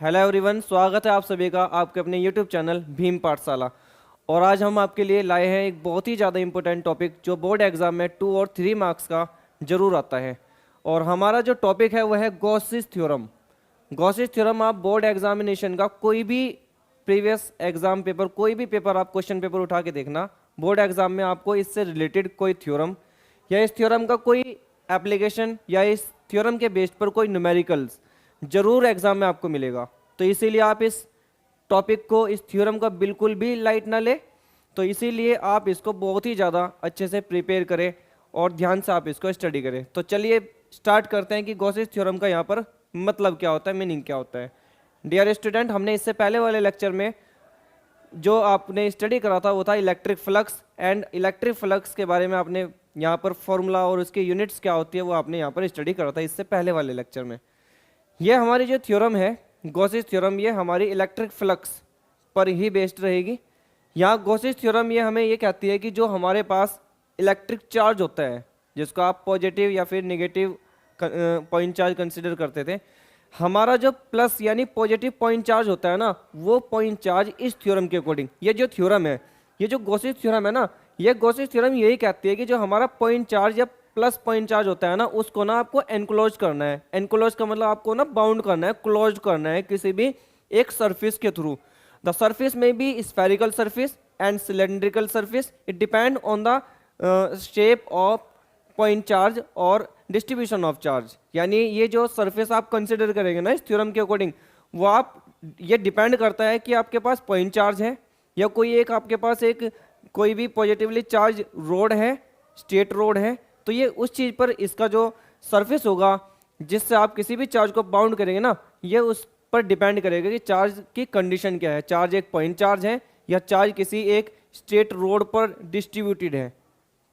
Hello everyone, स्वागत है आप सभी का आपके अपने यूट्यूब चैनल भीम पाठशाला। और आज हम आपके लिए लाए हैं एक बहुत ही ज़्यादा इंपॉर्टेंट टॉपिक जो बोर्ड एग्जाम में 2 और 3 मार्क्स का जरूर आता है। और हमारा जो टॉपिक है वह है गॉसिस थ्योरम। गॉसिस थ्योरम आप बोर्ड एग्जामिनेशन का कोई भी प्रीवियस एग्जाम पेपर, कोई भी पेपर आप क्वेश्चन पेपर उठा के देखना, बोर्ड एग्जाम में आपको इससे रिलेटेड कोई थ्योरम या इस थ्योरम का कोई एप्लीकेशन या इस थ्योरम के बेस्ड पर कोई न्यूमेरिकल्स जरूर एग्जाम में आपको मिलेगा। तो इसीलिए आप इस टॉपिक को, इस थ्योरम का बिल्कुल भी लाइट ना ले। तो इसीलिए आप इसको बहुत ही ज़्यादा अच्छे से प्रिपेयर करें और ध्यान से आप इसको स्टडी करें। तो चलिए स्टार्ट करते हैं कि गॉसिस थ्योरम का यहाँ पर मतलब क्या होता है, मीनिंग क्या होता है। डियर स्टूडेंट, हमने इससे पहले वाले लेक्चर में जो आपने स्टडी करा था वो था electric flux. And electric flux के बारे में आपने यहाँ पर फॉर्मूला और उसकी यूनिट्स क्या होती है वो आपने यहाँ पर स्टडी करा था इससे पहले वाले लेक्चर में। ये हमारी जो थ्योरम है गॉसिस थ्योरम, ये हमारी इलेक्ट्रिक फ्लक्स पर ही बेस्ड रहेगी। यहाँ गॉसिस थ्योरम ये हमें ये कहती है कि जो हमारे पास इलेक्ट्रिक चार्ज होता है, जिसको आप पॉजिटिव या फिर नेगेटिव पॉइंट चार्ज कंसिडर करते थे, हमारा जो प्लस यानी पॉजिटिव पॉइंट चार्ज होता है ना, वो पॉइंट चार्ज इस थ्योरम के अकॉर्डिंग, ये जो थ्योरम है, ये जो गॉसिस थ्योरम है ना, ये गॉसिस थ्योरम यही कहती है कि जो हमारा पॉइंट चार्ज या प्लस पॉइंट चार्ज होता है ना, उसको ना आपको एनक्लोज करना है। एनक्लोज का मतलब आपको ना बाउंड करना है, क्लोज करना है किसी भी एक सरफेस के थ्रू। द सरफेस में be spherical surface and cylindrical surface, it depend on the shape of point charge और डिस्ट्रीब्यूशन ऑफ चार्ज। यानी ये जो सरफेस आप कंसिडर करेंगे ना इस थ्योरम के अकॉर्डिंग, वो आप, ये डिपेंड करता है कि आपके पास पॉइंट चार्ज है या कोई एक आपके पास एक कोई भी पॉजिटिवली चार्ज रोड है, स्टेट रोड है। तो ये उस चीज़ पर इसका जो सरफेस होगा जिससे आप किसी भी चार्ज को बाउंड करेंगे ना, ये उस पर डिपेंड करेगा कि चार्ज की कंडीशन क्या है। चार्ज एक पॉइंट चार्ज है या चार्ज किसी एक स्ट्रेट रोड पर डिस्ट्रीब्यूटेड है।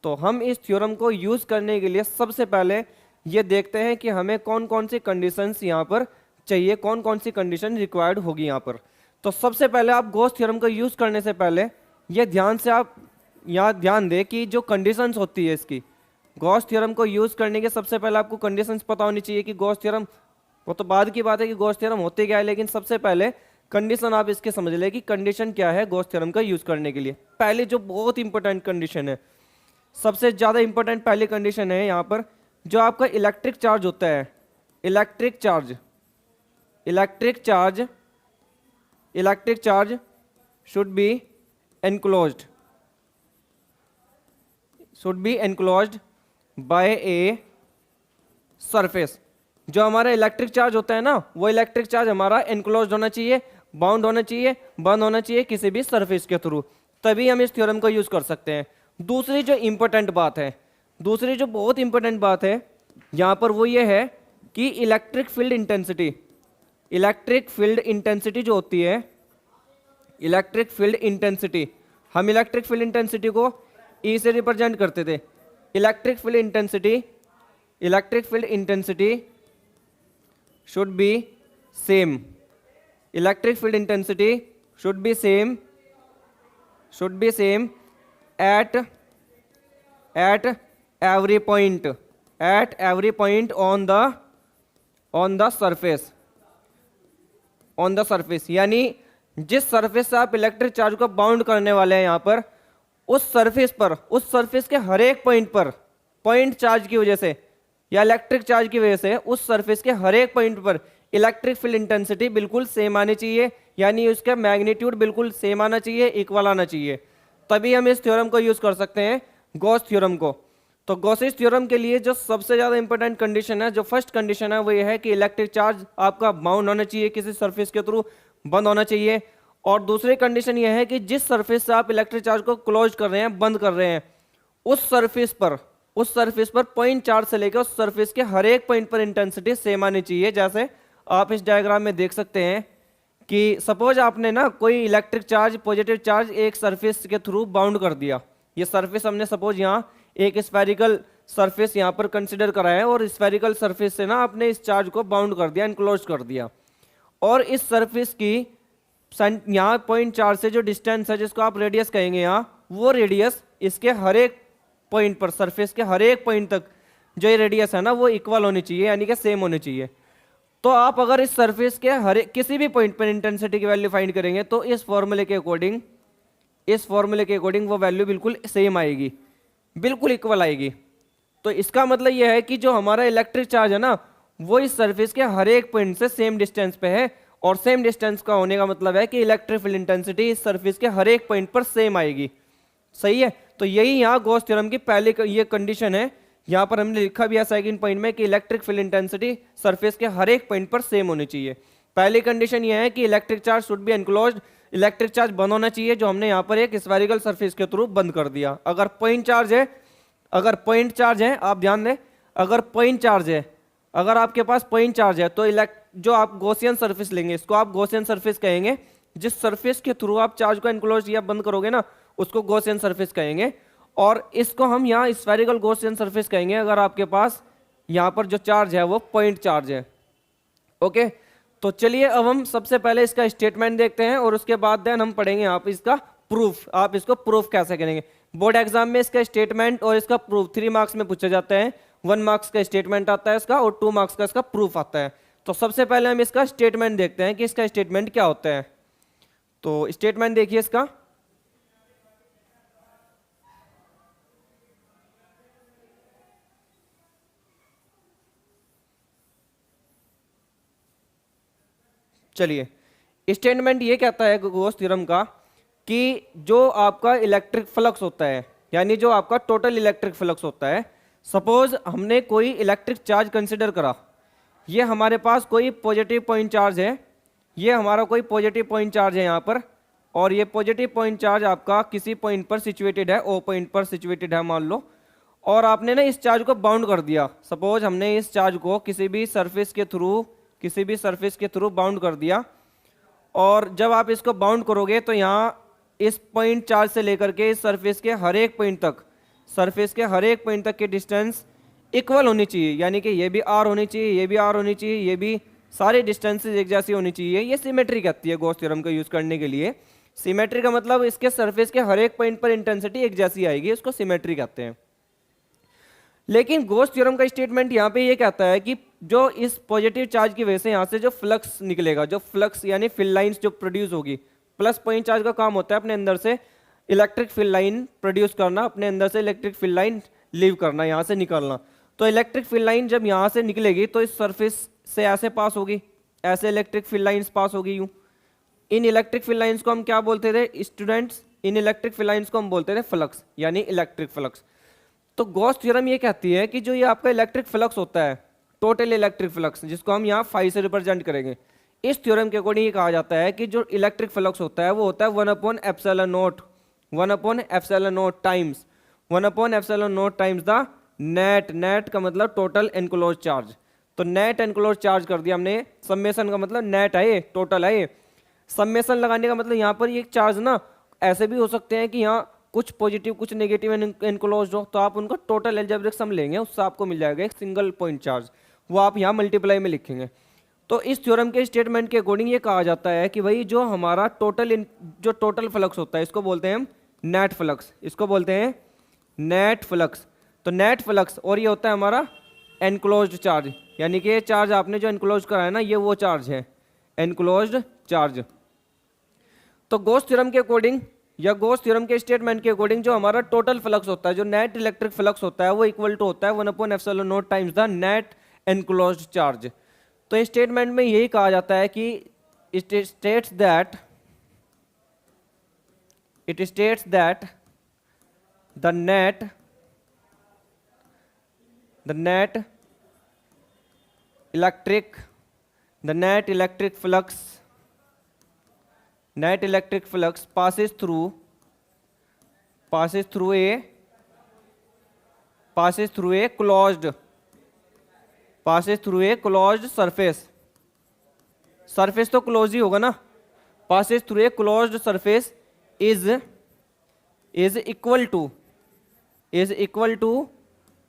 तो हम इस थ्योरम को यूज़ करने के लिए सबसे पहले ये देखते हैं कि हमें कौन कौन सी कंडीशंस यहाँ पर चाहिए, कौन कौन सी कंडीशन रिक्वायर्ड होगी यहाँ पर। तो सबसे पहले आप गॉस थ्योरम को यूज़ करने से पहले ये ध्यान से आप यहाँ ध्यान दें कि जो कंडीशंस होती है इसकी, गॉस थ्योरम को यूज़ करने के सबसे पहले आपको कंडीशंस पता होनी चाहिए कि गॉस थ्योरम, वो तो बाद की बात है कि गॉस थ्योरम होते क्या है, लेकिन सबसे पहले कंडीशन आप इसके समझ ले कि कंडीशन क्या है गॉस थ्योरम का यूज़ करने के लिए। पहले जो बहुत इंपॉर्टेंट कंडीशन है, सबसे ज़्यादा इंपॉर्टेंट पहली कंडीशन है यहाँ पर, जो आपका इलेक्ट्रिक चार्ज होता है, electric charge, electric charge, electric charge should be enclosed, should be enclosed bye a surface. जो हमारा इलेक्ट्रिक चार्ज होता है ना, वो इलेक्ट्रिक चार्ज हमारा एनक्लोज्ड होना चाहिए, बाउंड होना चाहिए, बंद होना चाहिए किसी भी सरफेस के थ्रू, तभी हम इस थ्योरम को यूज कर सकते हैं। दूसरी जो इंपॉर्टेंट बात है, दूसरी जो बहुत इंपॉर्टेंट बात है यहां पर, वो ये है कि electric field intensity, electric field intensity जो होती है, इलेक्ट्रिक फील्ड इंटेंसिटी, हम इलेक्ट्रिक फील्ड इंटेंसिटी को ई से रिप्रेजेंट करते थे। Electric field intensity, electric field intensity should be same, electric field intensity should be same, should be same at every point, at every point on the surface, on the surface। यानी जिस surface से आप electric charge को bound करने वाले हैं यहाँ पर, उस सरफेस पर, उस सरफेस के हर एक पॉइंट पर, पॉइंट चार्ज की वजह से या इलेक्ट्रिक चार्ज की वजह से उस सरफेस के हर एक पॉइंट पर इलेक्ट्रिक फील्ड इंटेंसिटी बिल्कुल सेम आनी चाहिए। यानी उसका मैग्नीट्यूड बिल्कुल सेम आना चाहिए, इक्वल आना चाहिए, तभी हम इस थ्योरम को यूज कर सकते हैं, गॉस थ्योरम को। तो गॉसिस थ्योरम के लिए जो सबसे ज्यादा इंपॉर्टेंट कंडीशन है, जो फर्स्ट कंडीशन है, वो ये है कि इलेक्ट्रिक चार्ज आपका बाउंड होना चाहिए किसी सरफेस के थ्रू, बंद होना चाहिए। और दूसरी कंडीशन ये है कि जिस सरफेस से आप इलेक्ट्रिक चार्ज को क्लोज कर रहे हैं, बंद कर रहे हैं, उस सरफेस पर, उस सरफेस पर पॉइंट चार्ज से लेकर उस सरफेस के हर एक पॉइंट पर इंटेंसिटी सेम आनी चाहिए। जैसे आप इस डायग्राम में देख सकते हैं कि सपोज आपने ना कोई इलेक्ट्रिक चार्ज, पॉजिटिव चार्ज एक सरफेस के थ्रू बाउंड कर दिया। ये सरफेस हमने सपोज यहाँ एक स्फेरिकल सरफेस यहाँ पर कंसिडर करा है, और स्फेरिकल सरफेस से ना आपने इस चार्ज को बाउंड कर दिया, एनक्लोज कर दिया। और इस सरफेस की यहाँ पॉइंट चार्ज से जो डिस्टेंस है, जिसको आप रेडियस कहेंगे यहाँ, वो रेडियस इसके हर एक पॉइंट पर, सरफेस के हर एक पॉइंट तक जो ये रेडियस है ना, वो इक्वल होनी चाहिए, यानी कि सेम होनी चाहिए। तो आप अगर इस सरफेस के हर किसी भी पॉइंट पर इंटेंसिटी की वैल्यू फाइंड करेंगे तो इस फॉर्मूले के अकॉर्डिंग वो वैल्यू बिल्कुल सेम आएगी, बिल्कुल इक्वल आएगी। तो इसका मतलब यह है कि जो हमारा इलेक्ट्रिक चार्ज है ना, वो इस सरफेस के हर एक पॉइंट से सेम डिस्टेंस पे है, और सेम डिस्टेंस का होने का मतलब है कि इलेक्ट्रिक फील्ड इंटेंसिटी इस सरफेस के हर एक पॉइंट पर सेम आएगी। सही है। तो यही यहाँ गॉस थ्योरम की पहली ये कंडीशन है। यहाँ पर हमने लिखा भी है सेकंड पॉइंट में कि इलेक्ट्रिक फील्ड इंटेंसिटी सरफेस के हर एक पॉइंट पर सेम होनी चाहिए। पहली कंडीशन ये है कि electric charge should be enclosed, electric charge बंद होना चाहिए, जो हमने यहाँ पर एक स्फेरिकल सरफेस के थ्रू बंद कर दिया। अगर पॉइंट चार्ज है, आप ध्यान दें, अगर पॉइंट चार्ज है, अगर आपके पास पॉइंट चार्ज है तो जो आप गॉसियन सरफेस लेंगे, इसको आप गॉसियन सरफेस कहेंगे। जिस सरफेस के थ्रू आप चार्ज को एनक्लोज या बंद करोगे ना, उसको गॉसियन सरफेस कहेंगे, और इसको हम यहाँ स्फेरिकल गॉसियन सरफेस कहेंगे अगर आपके पास यहाँ पर जो चार्ज है वो पॉइंट चार्ज है। ओके, तो चलिए अब हम सबसे पहले इसका स्टेटमेंट देखते हैं और उसके बाद देन हम पढ़ेंगे आप इसका प्रूफ। आप इसको प्रूफ कैसे करेंगे। बोर्ड एग्जाम में इसका स्टेटमेंट और इसका प्रूफ 3 मार्क्स में पूछे जाते हैं। 1 मार्क्स का स्टेटमेंट आता है इसका और 2 मार्क्स का इसका प्रूफ आता है। तो सबसे पहले हम इसका स्टेटमेंट देखते हैं कि इसका स्टेटमेंट क्या होता है। तो स्टेटमेंट देखिए इसका, चलिए स्टेटमेंट ये कहता है गॉस थ्योरम का कि जो आपका इलेक्ट्रिक फ्लक्स होता है, यानी जो आपका टोटल इलेक्ट्रिक फ्लक्स होता है, सपोज हमने कोई इलेक्ट्रिक चार्ज कंसिडर करा, ये हमारे पास कोई पॉजिटिव पॉइंट चार्ज है, ये हमारा कोई पॉजिटिव पॉइंट चार्ज है यहाँ पर, और ये पॉजिटिव पॉइंट चार्ज आपका किसी पॉइंट पर सिचुएटेड है, ओ पॉइंट पर सिचुएटेड है मान लो, और आपने ना इस चार्ज को बाउंड कर दिया। सपोज हमने इस चार्ज को किसी भी सरफेस के थ्रू बाउंड कर दिया, और जब आप इसको बाउंड करोगे तो यहाँ इस पॉइंट चार्ज से लेकर के इस सरफेस के हर एक पॉइंट तक की डिस्टेंस इक्वल होनी चाहिए, यानी कि ये भी आर होनी चाहिए, ये भी आर होनी चाहिए, ये भी, सारे डिस्टेंसेज एक जैसी होनी चाहिए। ये सिमेट्री कहती है गॉस थ्योरम का यूज करने के लिए। सिमेट्री का मतलब इसके सरफेस के हर एक पॉइंट पर इंटेंसिटी एक जैसी आएगी, इसको सिमेट्री कहते हैं। लेकिन गॉस थ्योरम का स्टेटमेंट यहाँ पे ये कहता है कि जो इस पॉजिटिव चार्ज की वजह से यहाँ से जो फ्लक्स निकलेगा, जो फ्लक्स यानी फील्ड लाइंस जो प्रोड्यूस होगी, प्लस पॉइंट चार्ज का काम होता है अपने अंदर से इलेक्ट्रिक फील्ड लाइन प्रोड्यूस करना, अपने अंदर से इलेक्ट्रिक फील्ड लाइन लीव करना, यहाँ से निकलना। तो इलेक्ट्रिक फील्ड लाइन जब यहाँ से निकलेगी तो इस सरफेस से ऐसे पास होगी, ऐसे इलेक्ट्रिक फील्ड लाइन्स पास होगी यूँ। इन इलेक्ट्रिक फील्ड लाइन्स को हम क्या बोलते थे स्टूडेंट्स? इन इलेक्ट्रिक फील्ड लाइन्स को हम बोलते थे फ्लक्स, यानी इलेक्ट्रिक फ्लक्स। तो गॉस थ्योरम ये कहती है कि जो ये आपका इलेक्ट्रिक फ्लक्स होता है, टोटल इलेक्ट्रिक फ्लक्स, जिसको हम यहाँ फाई से रिप्रेजेंट करेंगे, इस थ्योरम के अकॉर्डिंग ये कहा जाता है कि जो इलेक्ट्रिक फ्लक्स होता है वो होता है 1/ε0 टाइम्स द नेट का मतलब टोटल एनक्लोज चार्ज। तो नेट एनक्लोज चार्ज कर दिया हमने, समेशन का मतलब नेट है, टोटल है। समेशन लगाने का मतलब यहाँ पर ये चार्ज ना ऐसे भी हो सकते हैं कि यहाँ कुछ पॉजिटिव कुछ नेगेटिव एनक्लोज हो, तो आप उनका टोटल एल्जेब्रिक सम लेंगे, उससे आपको मिल जाएगा एक सिंगल पॉइंट चार्ज, वो आप यहाँ मल्टीप्लाई में लिखेंगे। तो इस थ्योरम के स्टेटमेंट के अकॉर्डिंग ये कहा जाता है कि भाई जो हमारा टोटल फ्लक्स होता है, इसको बोलते हैं नेट फ्लक्स, इसको बोलते हैं नेट फ्लक्स। तो नेट फ्लक्स, और ये होता है हमारा एनक्लोज्ड चार्ज, यानी कि ये चार्ज आपने जो एनक्लोज करा है ना, ये वो चार्ज है एनक्लोज्ड चार्ज। तो गॉस थ्योरम के अकॉर्डिंग या गॉस थ्योरम के स्टेटमेंट के अकॉर्डिंग जो हमारा टोटल फ्लक्स होता है, जो नेट इलेक्ट्रिक फ्लक्स होता है, वो इक्वल टू होता है 1/ε0 times the net enclosed charge. तो स्टेटमेंट में यही कहा जाता है कि it states that the net electric flux passes through a closed surface तो क्लोज ही होगा ना, passes through a closed surface is equal to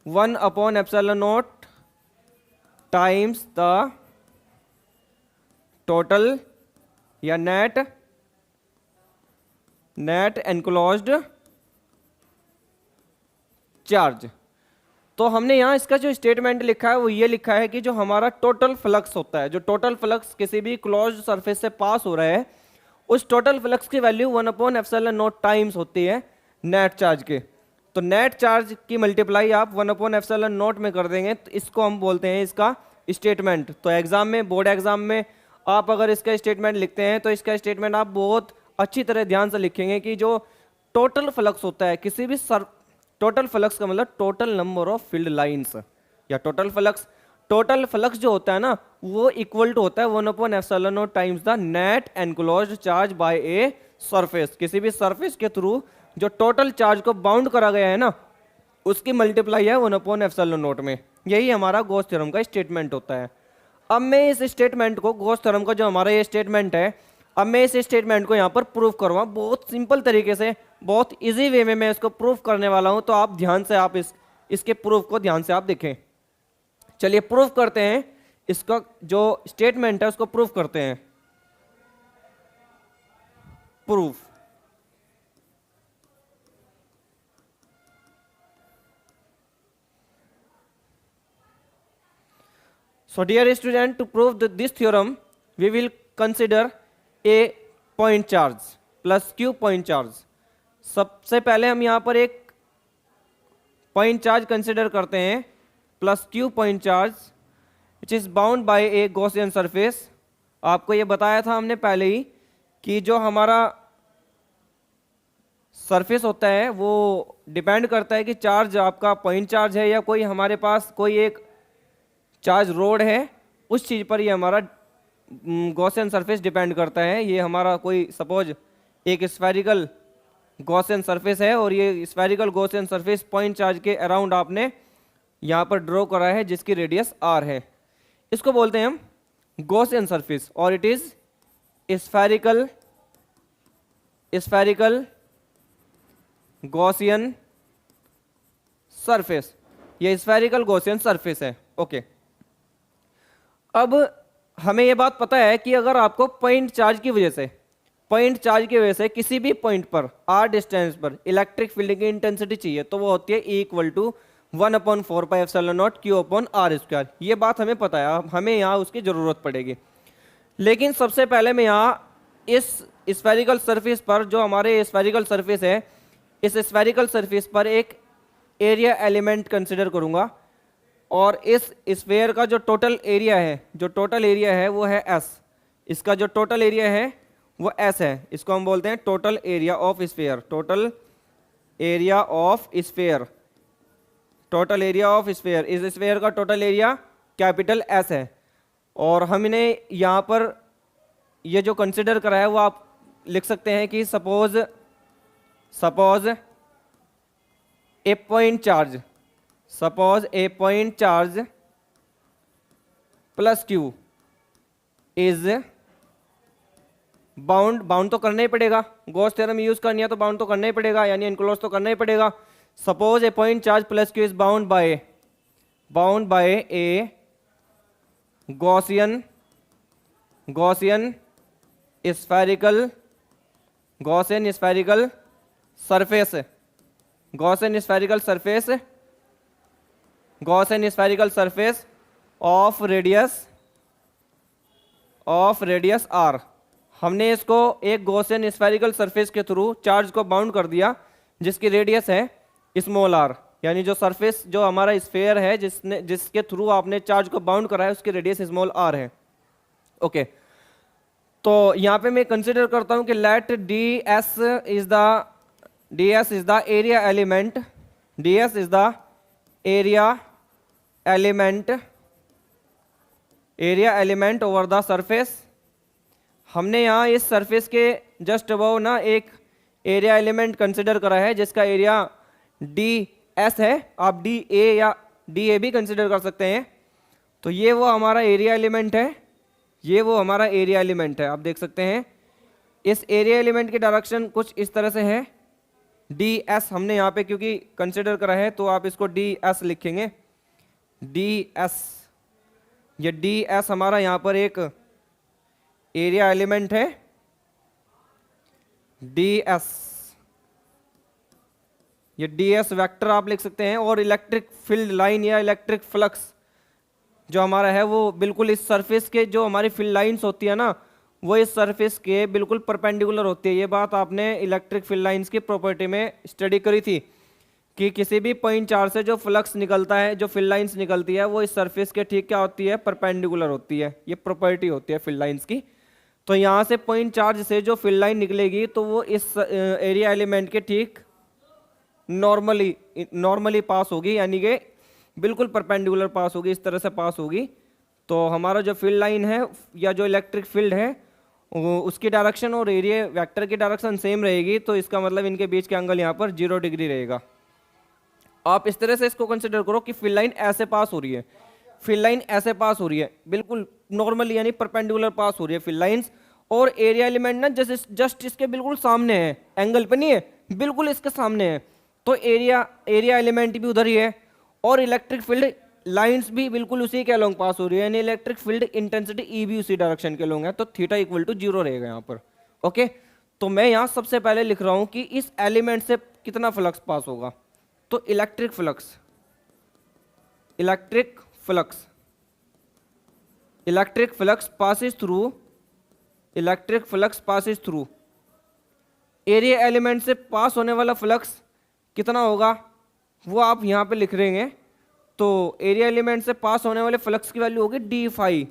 1/ε0 times the total या नेट एनक्लोज्ड चार्ज। तो हमने यहाँ इसका जो स्टेटमेंट लिखा है वो ये लिखा है कि जो हमारा टोटल फ्लक्स होता है, जो टोटल फ्लक्स किसी भी क्लोज्ड सरफेस से पास हो रहा है, उस टोटल फ्लक्स की वैल्यू 1/ε0 टाइम्स होती है नेट चार्ज के। तो नेट चार्ज की मल्टीप्लाई आप 1/ε0 में कर देंगे, तो इसको हम बोलते हैं इसका स्टेटमेंट। तो एग्जाम में, बोर्ड एग्जाम में आप अगर इसका स्टेटमेंट लिखते हैं तो इसका स्टेटमेंट आप बहुत अच्छी तरह ध्यान से लिखेंगे कि जो टोटल फ्लक्स होता है किसी भी टोटल फ्लक्स का मतलब total number of field lines, या टोटल फ्लक्स जो होता है ना वो इक्वल टू होता है 1/ε0 times the net enclosed charge by a surface. किसी भी सरफेस के थ्रू जो टोटल चार्ज को बाउंड करा गया है ना उसकी मल्टीप्लाई है 1/ε0 में। यही हमारा गॉस थ्योरम का स्टेटमेंट होता है। अब मैं इस स्टेटमेंट को, गॉस थ्योरम का जो हमारा ये स्टेटमेंट है, अब मैं इस स्टेटमेंट को यहाँ पर प्रूव करूँगा बहुत सिंपल तरीके से, बहुत इजी वे में मैं इसको प्रूव करने वाला हूँ। तो आप ध्यान से आप इसके प्रूफ को ध्यान से आप देखें। चलिए प्रूव करते हैं, इसका जो स्टेटमेंट है उसको प्रूव करते हैं। Proof. So dear student, to prove this theorem, we will consider a point charge plus q point charge. सबसे पहले हम यहाँ पर एक point charge consider करते हैं plus q point charge, which is bound by a Gaussian surface. आपको ये बताया था हमने पहले ही कि जो हमारा सरफेस होता है वो डिपेंड करता है कि चार्ज आपका पॉइंट चार्ज है या कोई हमारे पास कोई एक चार्ज रोड है, उस चीज़ पर ये हमारा गॉसियन सरफेस डिपेंड करता है। ये हमारा कोई सपोज एक स्फेरिकल गॉसियन सरफेस है और ये spherical Gaussian surface point charge के अराउंड आपने यहाँ पर ड्रॉ करा है जिसकी रेडियस r है। इसको बोलते हैं हम गॉसियन सरफेस और it is spherical Gaussian surface. ये स्फेरिकल गॉसियन सरफेस है। ओके अब हमें यह बात पता है कि अगर आपको पॉइंट चार्ज की वजह से किसी भी पॉइंट पर r डिस्टेंस पर इलेक्ट्रिक फील्ड की इंटेंसिटी चाहिए तो वो होती है E = 1/4πε0 Q/r²। ये बात हमें पता है, हमें यहाँ उसकी ज़रूरत पड़ेगी। लेकिन सबसे पहले मैं यहाँ इस स्फेरिकल सरफेस पर, जो हमारे स्फेरिकल सरफेस है, इस स्फेरिकल सरफेस पर एक एरिया एलिमेंट कंसिडर करूँगा और इस स्फेयर का जो टोटल एरिया है वो है S। इसका जो टोटल एरिया है वो S है। इसको हम बोलते हैं total area of sphere. Total area of sphere इस स्फेयर का टोटल एरिया कैपिटल S है। और हमने यहाँ पर ये जो कंसिडर करा है वो आप लिख सकते हैं कि suppose a point charge plus q is bound तो करना ही पड़ेगा, गॉस थ्योरम यूज करनी है तो बाउंड तो करना ही पड़ेगा, यानी एनक्लोज तो करना ही पड़ेगा। Suppose a point charge plus q is bound by A Gaussian spherical surface of radius r। हमने इसको एक गॉसियन स्फेरिकल सरफेस के थ्रू चार्ज को बाउंड कर दिया जिसकी रेडियस है स्मॉल r, यानी जो सरफेस, जो हमारा स्फेयर है जिसके थ्रू आपने चार्ज को बाउंड करा है उसकी रेडियस स्मॉल r है। ओके तो यहाँ पे मैं कंसिडर करता हूँ कि let ds is the area element over the surface. हमने यहाँ इस सरफेस के जस्ट अबव ना एक एरिया एलिमेंट कंसिडर करा है जिसका एरिया ds है। आप dA या dA भी कंसिडर कर सकते हैं। तो ये वो हमारा एरिया एलिमेंट है, आप देख सकते हैं। इस एरिया एलिमेंट की डायरेक्शन कुछ इस तरह से है। ds हमने यहाँ पे क्योंकि कंसिडर करा है तो आप इसको ds लिखेंगे। ds, ये ds हमारा यहाँ पर एक एरिया एलिमेंट है। ds ये ds वेक्टर आप लिख सकते हैं। और इलेक्ट्रिक फील्ड लाइन या इलेक्ट्रिक फ्लक्स जो हमारा है वो बिल्कुल इस सरफेस के, जो हमारी फील्ड लाइंस होती है ना, वो इस सरफेस के बिल्कुल परपेंडिकुलर होती है। ये बात आपने इलेक्ट्रिक फील्ड लाइंस की प्रॉपर्टी में स्टडी करी थी कि किसी भी पॉइंट चार्ज से जो फ्लक्स निकलता है, जो फील्ड लाइंस निकलती है, वो इस सरफेस के ठीक क्या होती है, परपेंडिकुलर होती है। ये प्रॉपर्टी होती है फील्ड लाइंस की। तो यहाँ से पॉइंट चार्ज से जो फील्ड लाइन निकलेगी तो वो इस एरिया एलिमेंट के ठीक नॉर्मली पास होगी, यानी कि बिल्कुल परपेंडिकुलर पास होगी, इस तरह से पास होगी। तो हमारा जो फील्ड लाइन है या जो इलेक्ट्रिक फील्ड है उसकी डायरेक्शन और एरिया वेक्टर की डायरेक्शन सेम रहेगी। तो इसका मतलब इनके बीच के एंगल यहाँ पर 0 डिग्री रहेगा। आप इस तरह से इसको कंसिडर करो कि फील्ड लाइन ऐसे पास हो रही है, फील्ड लाइन ऐसे पास हो रही है, बिल्कुल नॉर्मली यानी परपेंडिकुलर पास हो रही है फील्ड लाइंस। और एरिया एलिमेंट ना जस्ट इसके बिल्कुल सामने है, एंगल पे नहीं है, बिल्कुल इसके सामने है। तो एरिया एलिमेंट भी उधर ही है और इलेक्ट्रिक फील्ड लाइंस भी बिल्कुल उसी के अलोंग पास हो रही है, यानी इलेक्ट्रिक फील्ड इंटेंसिटी ई भी उसी डायरेक्शन के अलोंग है। तो थीटा इक्वल टू 0 रहेगा यहाँ पर। ओके, तो मैं यहाँ सबसे पहले लिख रहा हूँ कि इस एलिमेंट से कितना फ्लक्स पास होगा। तो electric flux passes through area element से पास होने वाला फ्लक्स कितना होगा वो आप यहाँ पे लिख रहेंगे। तो एरिया एलिमेंट से पास होने वाले फ्लक्स की वैल्यू होगी डी फाई,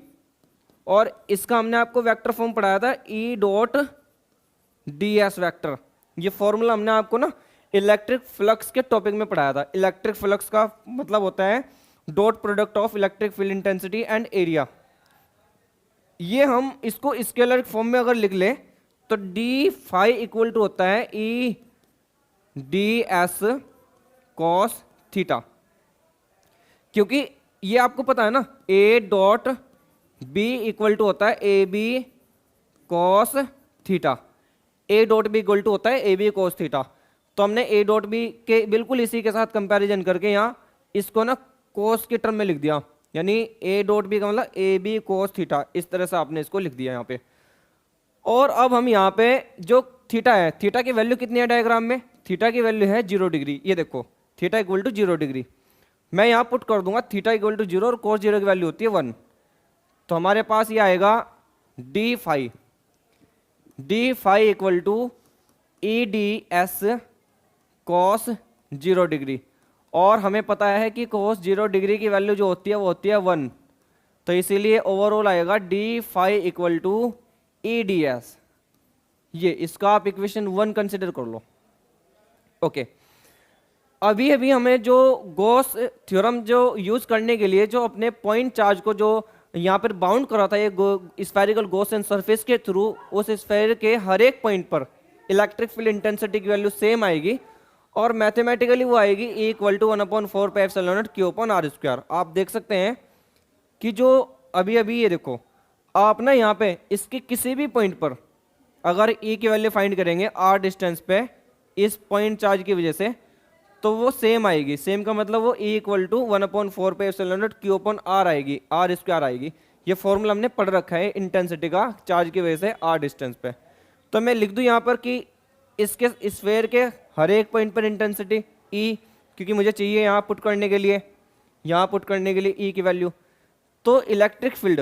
और इसका हमने आपको वेक्टर फॉर्म पढ़ाया था E dot D S vector. ये फॉर्मूला हमने आपको ना इलेक्ट्रिक फ्लक्स के टॉपिक में पढ़ाया था। इलेक्ट्रिक फ्लक्स का मतलब होता है dot product of electric field intensity and area. ये हम इसको स्केलर फॉर्म में अगर लिख ले तो डी फाई इक्वल टू होता है E D S cos theta, क्योंकि ये आपको पता है ना A dot B equal to होता है A B cos theta. A dot B equal to होता है ए बी कॉस थीटा। तो हमने ए डॉट बी के बिल्कुल इसी के साथ कंपैरिजन करके यहाँ इसको ना कोस के टर्म में लिख दिया, यानी ए डॉट बी का मतलब ए बी कोस थीटा, इस तरह से आपने इसको लिख दिया यहाँ पे। और अब हम यहाँ पे जो थीटा है, थीटा की वैल्यू कितनी है डायग्राम में, थीटा की वैल्यू है 0 डिग्री। ये देखो थीटा इक्वल टू 0 डिग्री, मैं यहाँ पुट कर दूंगा थीटा इक्वल टू 0 और कोस 0 की वैल्यू होती है 1। तो हमारे पास ये आएगा D phi equal to E D S cos 0 degree. और हमें पता है कि cos 0 डिग्री की वैल्यू जो होती है वो होती है 1। तो इसीलिए ओवरऑल आएगा D phi equal to E D S. ये इसका आप इक्वेशन 1 कंसिडर कर लो। ओके, अभी हमें जो गॉस थ्योरम जो यूज करने के लिए जो अपने पॉइंट चार्ज को जो यहाँ पर बाउंड करा था ये स्फेरिकल गॉसियन सरफेस के थ्रू, उस स्फेयर के हर एक पॉइंट पर इलेक्ट्रिक फील्ड इंटेंसिटी की वैल्यू सेम आएगी और मैथमेटिकली वो आएगी E equal to 1/4 pi epsilon naught Q upon R square. आप देख सकते हैं कि जो अभी ये देखो आप ना यहाँ पे इसके किसी भी पॉइंट पर अगर E की वैल्यू फाइंड करेंगे R डिस्टेंस पे इस पॉइंट चार्ज की वजह से, तो वो सेम आएगी। सेम का मतलब वो E equal to 1/4 pi epsilon naught Q upon R आएगी, R स्क्वायर आएगी। ये फॉर्मूला हमने पढ़ रखा है इंटेंसिटी का चार्ज की वजह से R डिस्टेंस पे। तो मैं लिख दूं यहाँ पर कि इसके स्फेयर के हर एक पॉइंट पर इंटेंसिटी E, क्योंकि मुझे चाहिए यहाँ पुट करने के लिए E की वैल्यू। तो electric field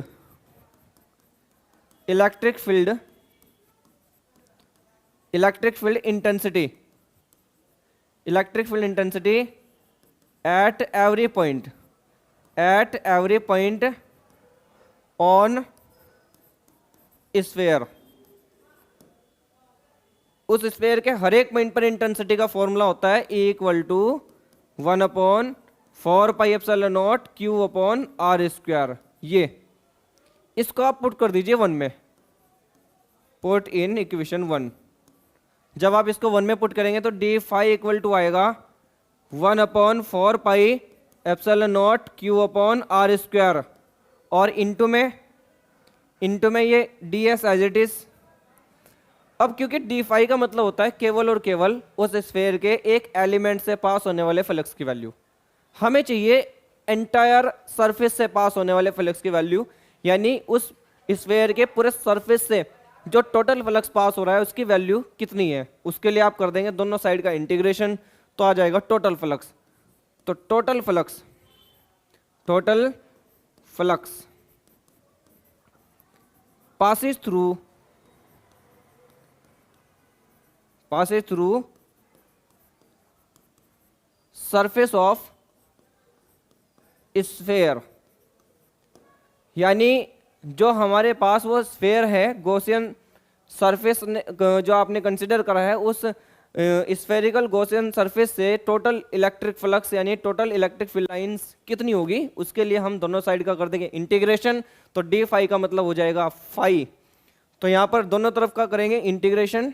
intensity at every point on sphere, उस स्फेयर के हर एक पॉइंट पर इंटेंसिटी का फॉर्मूला होता है E equal to 1/4 pi epsilon naught Q upon R square. ये इसको आप पुट कर दीजिए 1 में, पुट इन इक्वेशन 1। जब आप इसको 1 में पुट करेंगे तो डी फाई इक्वल टू आएगा 1/4 pi epsilon naught Q upon R square, और इनटू में ये D S as it is. अब क्योंकि डी फाई का मतलब होता है केवल और केवल उस स्फेयर के एक एलिमेंट से पास होने वाले फ्लक्स की वैल्यू, हमें चाहिए एंटायर सरफेस से पास होने वाले फ्लक्स की वैल्यू, यानी उस स्फेयर के पूरे सरफेस से जो टोटल फ्लक्स पास हो रहा है उसकी वैल्यू कितनी है। उसके लिए आप कर देंगे दोनों साइड का इंटीग्रेशन, तो आ जाएगा टोटल फ्लक्स। तो total flux passes through surface of sphere, यानी जो हमारे पास वो स्फेयर है, गॉसियन सरफेस जो आपने कंसिडर करा है, उस स्फेरिकल गॉसियन सरफेस से टोटल इलेक्ट्रिक फ्लक्स यानी टोटल इलेक्ट्रिक फील्ड लाइंस कितनी होगी, उसके लिए हम दोनों साइड का कर देंगे इंटीग्रेशन। तो डी फाई का मतलब हो जाएगा फाई। तो यहाँ पर दोनों तरफ का करेंगे इंटीग्रेशन।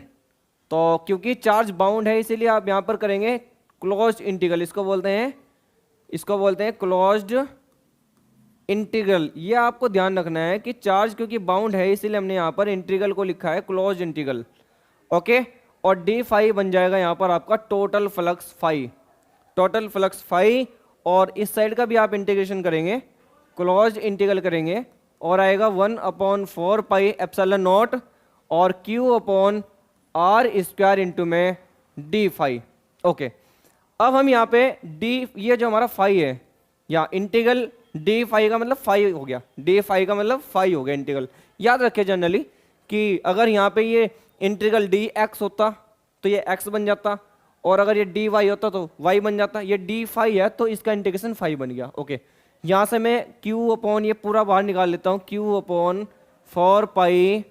तो क्योंकि चार्ज बाउंड है इसीलिए आप यहाँ पर करेंगे क्लोज्ड इंटीग्रल, इसको बोलते हैं क्लोज्ड इंटीग्रल। ये आपको ध्यान रखना है कि चार्ज क्योंकि बाउंड है इसीलिए हमने यहाँ पर इंटीग्रल को लिखा है क्लोज्ड इंटीग्रल। ओके, और डी फाई बन जाएगा यहाँ पर आपका टोटल फ्लक्स फाई। और इस साइड का भी आप इंटीग्रेशन करेंगे, क्लोज्ड इंटीग्रल करेंगे, और आएगा 1/4 पाई एप्सिलॉन नॉट और Q upon R square into में डी फाई। ओके, अब हम यहाँ पे डी, ये जो हमारा फाई है या इंटीग्रल डी फाई का मतलब फाई हो गया, इंटीग्रल। याद रखिए जनरली कि अगर यहाँ पे ये इंटीग्रल डी एक्स होता तो ये एक्स बन जाता, और अगर ये डी वाई होता तो वाई बन जाता। ये डी फाई है तो इसका इंटीग्रेशन फाई बन गया। ओके, यहाँ से मैं Q अपॉन ये पूरा बाहर निकाल लेता हूँ, Q upon 4 pi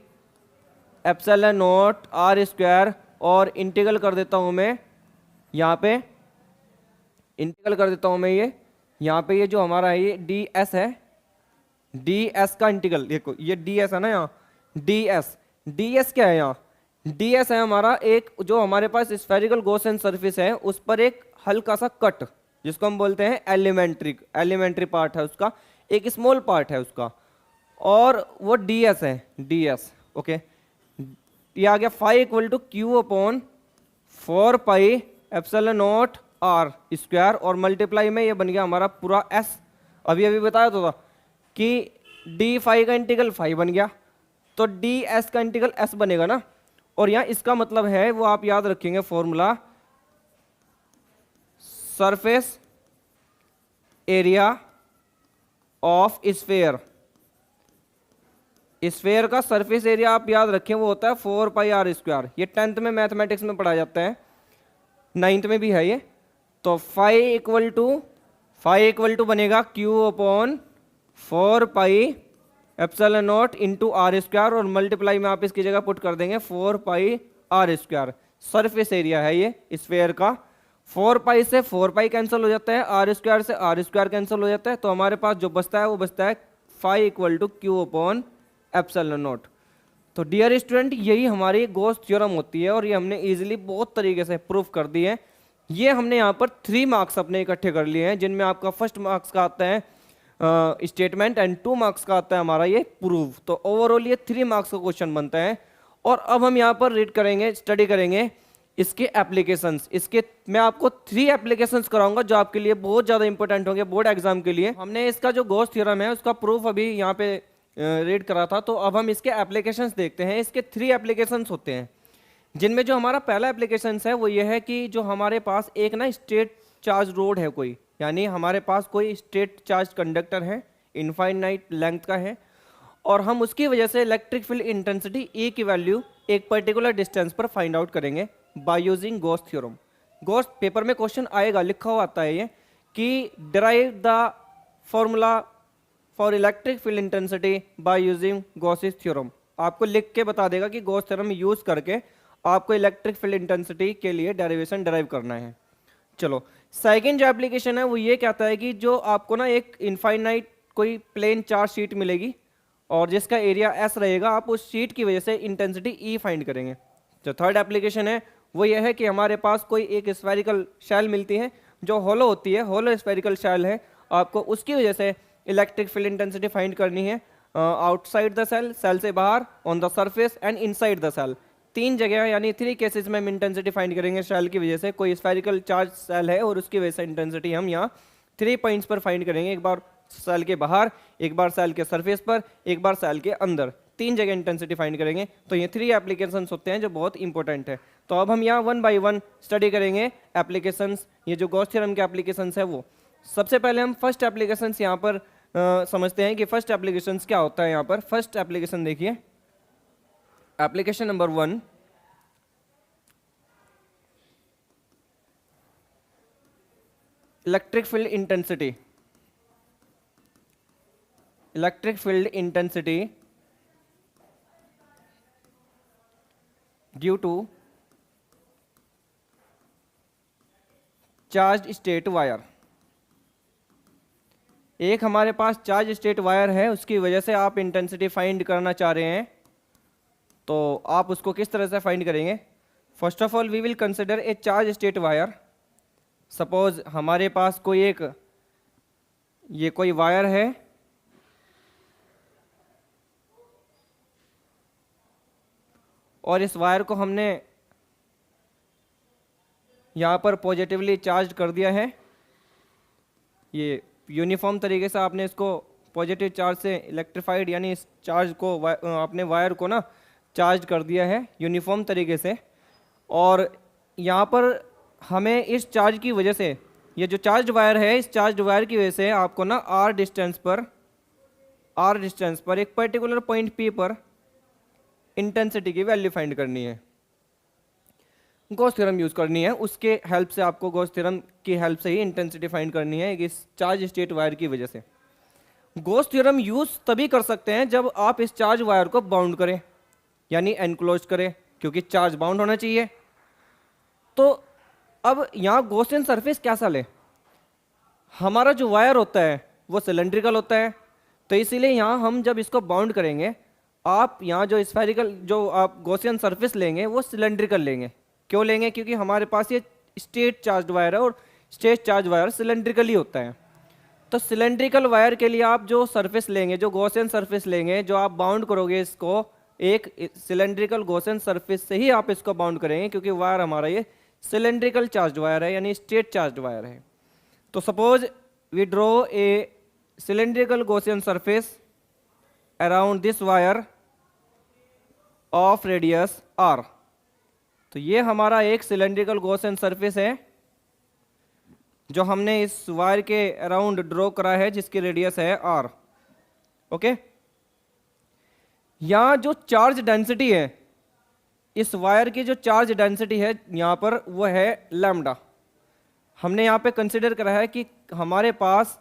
epsilon naught R square, और इंटीग्रल कर देता हूँ मैं यहाँ पे, ये यहाँ पे ये जो हमारा है ये डी एस है, डी एस का इंटीग्रल देखो, ये डी एस है ना, यहाँ डी एस क्या है, यहाँ डी एस है हमारा एक जो हमारे पास स्फेरिकल गॉसियन सरफेस है उस पर एक हल्का सा कट, जिसको हम बोलते हैं एलिमेंट्री पार्ट है उसका, एक स्मॉल पार्ट है उसका, और वो डी एस है। ओके, ये आ गया phi equal to Q upon 4 pi epsilon naught R square, और मल्टीप्लाई में ये बन गया हमारा पूरा एस। अभी बताया तो था कि डी फाई का इंटीग्रल फाई बन गया, तो डी एस का इंटीग्रल एस बनेगा ना। और यहाँ इसका मतलब है वो आप याद रखेंगे formula, surface area of sphere का सरफेस एरिया आप याद रखें वो होता है 4 पाई आर स्क्वायर। ये 10th में मैथमेटिक्स में पढ़ा जाता है, 9th में भी है ये। तो फाई इक्वल टू बनेगा Q upon 4 pi epsilon naught into R square, और मल्टीप्लाई में आप इसकी जगह पुट कर देंगे 4 pi R square. Surface area है ये स्फेयर का। 4 पाई से 4 पाई कैंसिल हो जाता है, आर स्क्वायर से आर स्क्वायर कैंसिल हो जाता है, तो हमारे पास जो बचता है वो बचता है phi equal to Q upon epsilon naught. तो डियर स्टूडेंट, यही हमारी गॉस थ्योरम होती है, और ये हमने इजीली बहुत तरीके से प्रूफ कर दी है। ये हमने यहाँ पर 3 मार्क्स अपने इकट्ठे कर लिए हैं, जिनमें आपका फर्स्ट मार्क्स का आता है स्टेटमेंट एंड 2 मार्क्स का आता है हमारा ये प्रूफ। तो ओवरऑल ये 3 मार्क्स का क्वेश्चन बनता है। और अब हम यहाँ पर स्टडी करेंगे इसके एप्लीकेशंस। इसके मैं आपको 3 एप्लीकेशंस कराऊंगा जो आपके लिए बहुत ज़्यादा इंपॉर्टेंट होंगे बोर्ड एग्जाम के लिए। हमने इसका जो गॉस थ्योरम है उसका प्रूफ अभी यहाँ पे रीड करा था, तो अब हम इसके एप्लीकेशंस देखते हैं। इसके 3 एप्लीकेशंस होते हैं, जिनमें जो हमारा पहला एप्लीकेशंस है वो ये है कि जो हमारे पास एक ना स्ट्रेट चार्ज रोड है कोई, यानी हमारे पास कोई स्ट्रेट चार्ज कंडक्टर है, इनफाइनाइट लेंथ का है, और हम उसकी वजह से इलेक्ट्रिक फील्ड इंटेंसिटी E की वैल्यू एक पर्टिकुलर डिस्टेंस पर फाइंड आउट करेंगे by using Gauss theorem. Gauss paper में क्वेश्चन आएगा, लिखा हुआ आता है ये कि derive the formula for electric field intensity by using Gauss's theorem. आपको लिख के बता देगा कि गॉस थ्योरम यूज करके आपको इलेक्ट्रिक फील्ड इंटेंसिटी के लिए डेरिवेशन डिराइव करना है। चलो, सेकंड जो एप्लीकेशन है वो ये कहता है कि जो आपको ना एक इनफाइनाइट कोई प्लेन चार्ज शीट मिलेगी और जिसका एरिया S रहेगा, आप उस शीट की वजह से इंटेंसिटी E फाइंड करेंगे। जो थर्ड एप्लीकेशन है वो ये है कि हमारे पास कोई एक स्फेरिकल शेल मिलती है जो होलो होती है, होलो स्फेरिकल शेल है, आपको उसकी वजह से इलेक्ट्रिक फील्ड इंटेंसिटी फाइंड करनी है आउटसाइड द सेल, सेल से बाहर, on the surface and inside the shell. 3 जगह यानी 3 केसेस में हम इंटेंसिटी फाइंड करेंगे शेल की वजह से। कोई स्फेरिकल चार्ज सेल है और उसकी वजह से इंटेंसिटी हम यहाँ 3 पॉइंट्स पर फाइंड करेंगे, एक बार सेल के बाहर, एक बार सेल के सरफेस पर, एक बार सेल के अंदर, 3 जगह इंटेंसिटी फाइंड करेंगे। तो ये 3 एप्लीकेशंस होते हैं जो बहुत इंपॉर्टेंट है। तो अब हम यहाँ वन बाय वन स्टडी करेंगे एप्लीकेशंस, ये जो गॉस थ्योरम के एप्लीकेशंस है वो। सबसे पहले हम फर्स्ट एप्लीकेशंस यहाँ पर समझते हैं कि फर्स्ट एप्लीकेशंस क्या होता है। यहाँ पर फर्स्ट एप्लीकेशन देखिए, application number 1, electric field intensity. Electric field intensity due to charge straight wire. एक हमारे पास चार्ज स्टेट वायर है, उसकी वजह से आप इंटेंसिटी फाइंड करना चाह रहे हैं, तो आप उसको किस तरह से फाइंड करेंगे। First of all we will consider a charge straight wire. Suppose हमारे पास ये कोई वायर है, और इस वायर को हमने यहाँ पर पॉजिटिवली चार्ज कर दिया है। ये यूनिफॉर्म तरीके से आपने इसको पॉजिटिव चार्ज से इलेक्ट्रीफाइड, यानी इस चार्ज को आपने वायर को ना चार्ज कर दिया है यूनिफॉर्म तरीके से। और यहाँ पर हमें इस चार्ज की वजह से, ये जो चार्ज वायर है, इस चार्ज वायर की वजह से आपको ना आर डिस्टेंस पर एक पर्टिकुलर पॉइंट पी पर इंटेंसिटी की वैल्यू फाइंड करनी है, गॉस थ्योरम यूज करनी है। उसके हेल्प से आपको गॉस थ्योरम की हेल्प से ही इंटेंसिटी फाइंड करनी है इस चार्ज स्टेट वायर की वजह से। गॉस थ्योरम यूज तभी कर सकते हैं जब आप इस चार्ज वायर को बाउंड करें, यानी एनक्लोज करें, क्योंकि चार्ज बाउंड होना चाहिए। तो अब यहाँ गॉसियन सरफेस कैसा ले, हमारा जो वायर होता है वो सिलेंड्रिकल होता है, तो इसीलिए यहाँ हम जब इसको बाउंड करेंगे, आप यहाँ जो स्फेरिकल जो आप गॉसियन सरफेस लेंगे वो सिलेंड्रिकल लेंगे। क्यों लेंगे? क्योंकि हमारे पास ये स्टेट चार्ज वायर है, और स्टेट चार्ज वायर सिलेंड्रिकल ही होता है। तो सिलेंड्रिकल वायर के लिए आप जो सरफेस लेंगे, जो गॉसियन सरफेस लेंगे, जो आप बाउंड करोगे इसको, एक सिलेंड्रिकल गॉसियन सरफेस से ही आप इसको बाउंड करेंगे, क्योंकि वायर हमारा ये सिलेंड्रिकल चार्ज वायर है, यानी स्टेट चार्ज वायर है। तो suppose we draw a cylindrical Gaussian surface around this wire of radius R. तो ये हमारा एक सिलेंड्रिकल गॉसियन सरफेस है जो हमने इस वायर के अराउंड ड्रॉ करा है, जिसकी रेडियस है आर। ओके, यहां जो चार्ज डेंसिटी है, इस वायर की जो चार्ज डेंसिटी है यहां पर, वो है लैम्डा। हमने यहां पे कंसिडर करा है कि हमारे पास,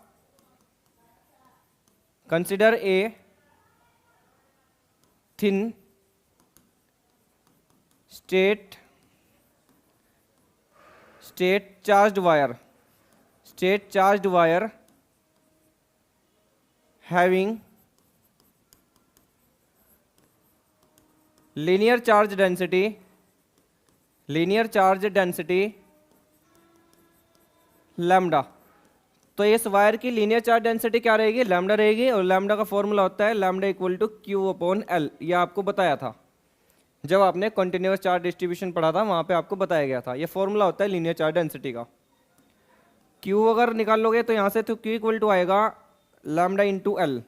consider a thin straight charged wire having linear charge density lambda. तो इस वायर की लीनियर चार्ज डेंसिटी क्या रहेगी? लैम्डा रहेगी, और लैम्डा का फॉर्मूला होता है lambda equal to Q upon L. ये आपको बताया था जब आपने कंटिन्यूअस चार्ज डिस्ट्रीब्यूशन पढ़ा था, वहां पे आपको बताया गया था। ये फॉर्मूला होता है लीनियर चार्ज डेंसिटी का। क्यू अगर निकाल लोगे तो यहां से तो क्यू इक्वल टू आएगा लैम्डा इंटू एल।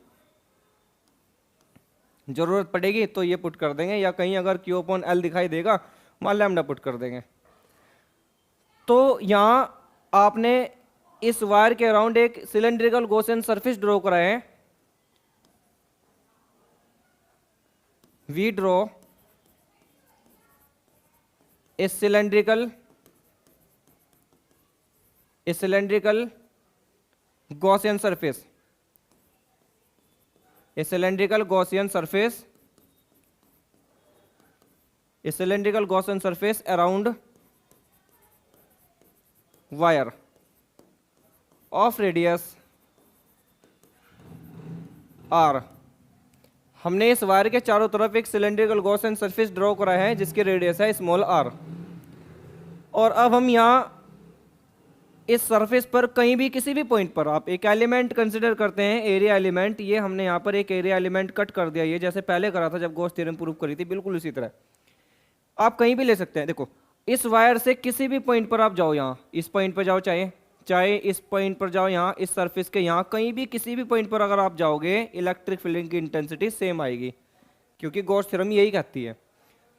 जरूरत पड़ेगी तो ये पुट कर देंगे, या कहीं अगर क्यू अपॉन एल दिखाई देगा वहां लैम्डा पुट कर देंगे। तो यहां आपने इस वायर के अराउंड एक सिलेंड्रिकल गॉसियन सरफेस ड्रॉ करा है। We draw a cylindrical Gaussian surface, a cylindrical Gaussian surface around wire of radius r। हमने इस वायर के चारों तरफ एक सिलेंड्रिकल गॉसियन सरफेस ड्रॉ करा है जिसकी रेडियस है स्मॉल r। और अब हम यहाँ इस सरफेस पर कहीं भी किसी भी पॉइंट पर आप एक एलिमेंट कंसिडर करते हैं, एरिया एलिमेंट। ये हमने यहाँ पर एक एरिया एलिमेंट कट कर दिया, ये जैसे पहले करा था जब गॉस थ्योरम प्रूव करी थी, बिल्कुल उसी तरह आप कहीं भी ले सकते हैं। देखो, इस वायर से किसी भी पॉइंट पर आप जाओ, यहाँ इस पॉइंट पर जाओ, चाहे इस पॉइंट पर जाओ, यहाँ इस सरफेस के यहाँ कहीं भी किसी भी पॉइंट पर अगर आप जाओगे, इलेक्ट्रिक फील्ड की इंटेंसिटी सेम आएगी, क्योंकि गॉस थ्योरम यही कहती है।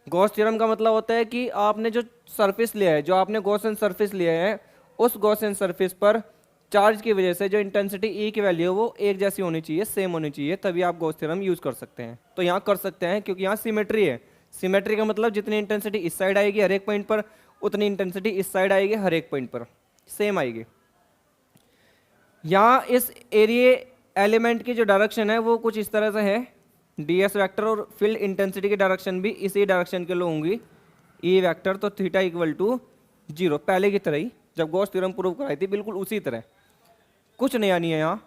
गॉस थ्योरम का मतलब होता है कि आपने जो सरफेस लिया है, जो आपने गॉसियन सरफेस लिया है, उस गॉसियन सरफेस पर चार्ज की वजह से जो इंटेंसिटी ई की वैल्यू है वो एक जैसी होनी चाहिए, सेम होनी चाहिए, तभी आप गॉस थ्योरम यूज कर सकते हैं। तो यहाँ कर सकते हैं क्योंकि यहाँ सिमेट्री है। सिमेट्री का मतलब जितनी इंटेंसिटी इस साइड आएगी हर एक पॉइंट पर, उतनी इंटेंसिटी इस साइड आएगी हर एक पॉइंट पर, सेम आएगी। यहाँ इस एरिया एलिमेंट की जो डायरेक्शन है वो कुछ इस तरह से है, डी एस वैक्टर, और फील्ड इंटेंसिटी की डायरेक्शन भी इसी डायरेक्शन के लिए होंगी, ई वैक्टर। तो थीटा इक्वल टू 0, पहले की तरह ही जब गॉस थ्योरम प्रूव कराई थी, बिल्कुल उसी तरह, कुछ नया नहीं है यहाँ।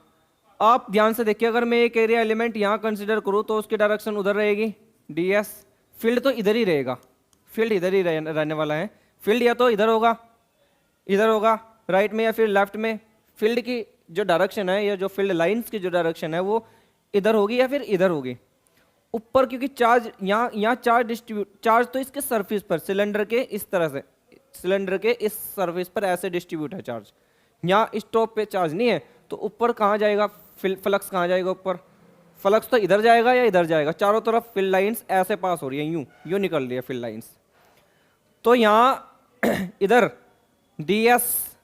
आप ध्यान से देखिए, अगर मैं एक एरिया एलिमेंट यहाँ कंसिडर करूँ तो उसकी डायरेक्शन उधर रहेगी, डी एस। फील्ड तो इधर ही रहेगा, फील्ड इधर ही रहने वाला है। फील्ड या तो इधर होगा राइट में, या फिर लेफ्ट में। फील्ड की जो डायरेक्शन है, या जो फील्ड लाइंस की जो डायरेक्शन है वो इधर होगी या फिर इधर होगी। ऊपर क्योंकि चार्ज यहाँ चार्ज डिस्ट्रीब्यूट, चार्ज तो इसके सरफेस पर, सिलेंडर के इस तरह से, सिलेंडर के इस सरफेस पर ऐसे डिस्ट्रीब्यूट है चार्ज। यहाँ इस टॉप पे चार्ज नहीं है, तो ऊपर कहाँ जाएगा, फ्लक्स कहाँ जाएगा ऊपर? फ्लक्स तो इधर जाएगा या इधर जाएगा, चारों तरफ फील्ड लाइंस ऐसे पास हो रही है, यूं निकल रही है फील्ड लाइंस। तो यहाँ इधर डी एस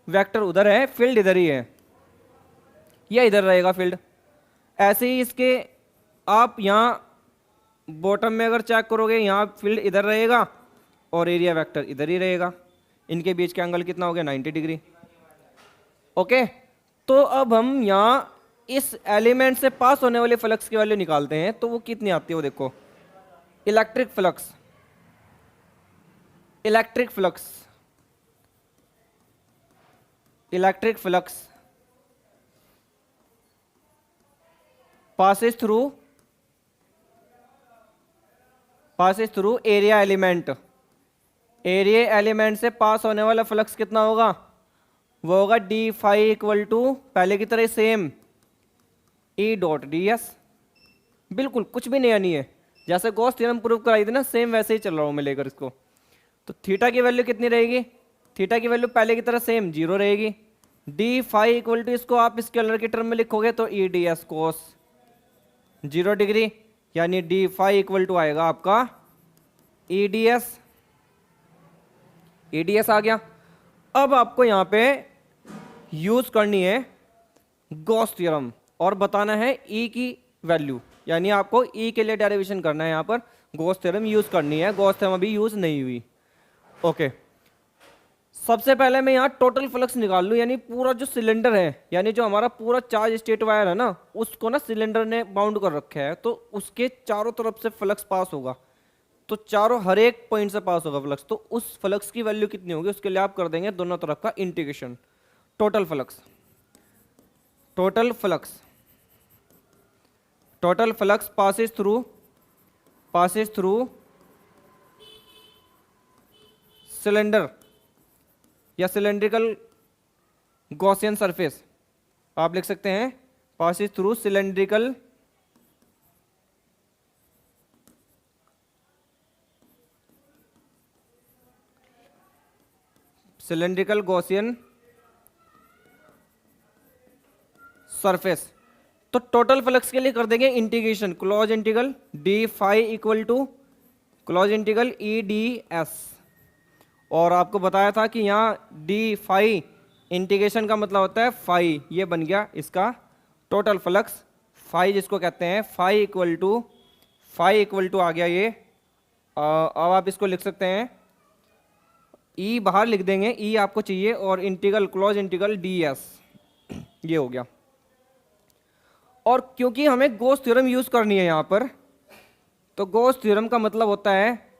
वैक्टर उधर है, फील्ड इधर ही है, या इधर रहेगा फील्ड। ऐसे ही इसके आप यहाँ बॉटम में अगर चेक करोगे, यहाँ फील्ड इधर रहेगा और एरिया वेक्टर इधर ही रहेगा। इनके बीच का एंगल कितना हो गया, 90 डिग्री। ओके, तो अब हम यहाँ इस एलिमेंट से पास होने वाले फ्लक्स की वैल्यू निकालते हैं, तो वो कितनी आती है वो देखो। Electric flux, electric flux, electric flux passes through area element. Area element से पास होने वाला फ्लक्स कितना होगा, वो होगा डी फाई इक्वल टू, पहले की तरह same, E dot D S. बिल्कुल कुछ भी नया नहीं है, जैसे गॉस थ्योरम प्रूव कराई थी ना, सेम वैसे ही चल रहा हूं मैं लेकर इसको। तो थीटा की वैल्यू कितनी रहेगी, थीटा की वैल्यू पहले की तरह सेम 0 रहेगी। डी फाई इक्वल टू, इसको आप स्केलर की टर्म में लिखोगे तो E D S cos 0 degree, यानी डी फाई इक्वल टू आएगा आपका E D S. E D S आ गया। अब आपको यहां पे यूज करनी है गॉस थ्योरम और बताना है ई की वैल्यू, यानी आपको ई के लिए डेरिवेशन करना है। यहां पर गॉस थ्योरम यूज करनी है, गॉस थ्योरम अभी यूज नहीं हुई। ओके, सबसे पहले मैं यहाँ टोटल फ्लक्स निकाल लूँ, यानी पूरा जो सिलेंडर है, यानी जो हमारा पूरा चार्ज स्टेट वायर है ना, उसको ना सिलेंडर ने बाउंड कर रखा है, तो उसके चारों तरफ से फ्लक्स पास होगा, तो चारों हर एक पॉइंट से पास होगा फ्लक्स। तो उस फ्लक्स की वैल्यू कितनी होगी, उसके लिए आप कर देंगे दोनों तरफ का integration. Total flux, total flux, total flux passes through cylinder या सिलेंड्रिकल गॉसियन सरफेस, आप लिख सकते हैं passes through cylindrical Gaussian surface. तो टोटल फ्लक्स के लिए कर देंगे integration, close integral D phi equal to close integral E D S. और आपको बताया था कि यहाँ डी फाई इंटीग्रेशन का मतलब होता है फाई, ये बन गया इसका टोटल फ्लक्स, फाई जिसको कहते हैं, फाई इक्वल टू आ गया ये। अब आप इसको लिख सकते हैं, ई बाहर लिख देंगे, ई आपको चाहिए, और integral close integral D S, ये हो गया। और क्योंकि हमें गॉस थ्योरम यूज करनी है यहाँ पर, तो गॉस थ्योरम का मतलब होता है,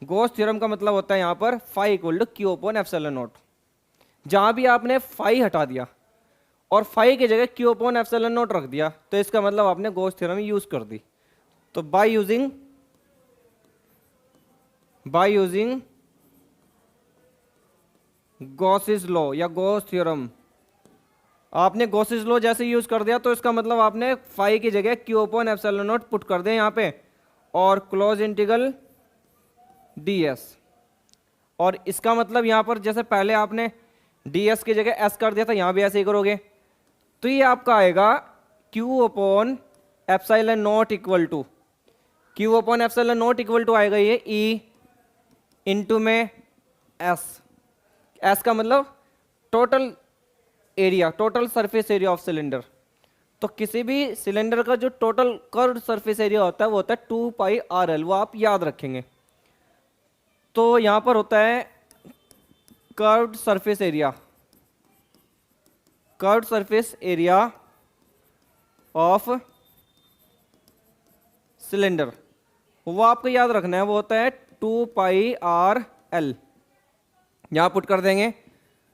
गॉस थ्योरम का मतलब होता है यहाँ पर phi equal to Q upon epsilon naught. जहां भी आपने फाई हटा दिया और फाई की जगह क्यू अपॉन एप्सिलॉन नॉट रख दिया, तो इसका मतलब आपने गॉस थ्योरम यूज कर दी। तो बाय यूजिंग गॉसिस लॉ या गॉस थ्योरम, आपने गॉसिस लॉ जैसे यूज कर दिया, तो इसका मतलब आपने फाई की जगह Q upon epsilon not put कर दें यहाँ पे, और क्लोज इंटीग्रल डी एस। और इसका मतलब यहां पर जैसे पहले आपने डी एस की जगह एस कर दिया था, यहां भी ऐसे ही करोगे, तो ये आपका आएगा Q upon epsilon naught equal to Q upon epsilon naught equal to आएगा ये ई इंटू में एस। एस का मतलब total area, total surface area of cylinder. तो किसी भी सिलेंडर का जो टोटल कर्व्ड सरफेस एरिया होता है वो होता है 2 पाई आर एल, वो आप याद रखेंगे। तो यहां पर होता है curved surface area, curved surface area of cylinder, वो आपको याद रखना है, वो होता है 2 पाई आर एल। यहां पुट कर देंगे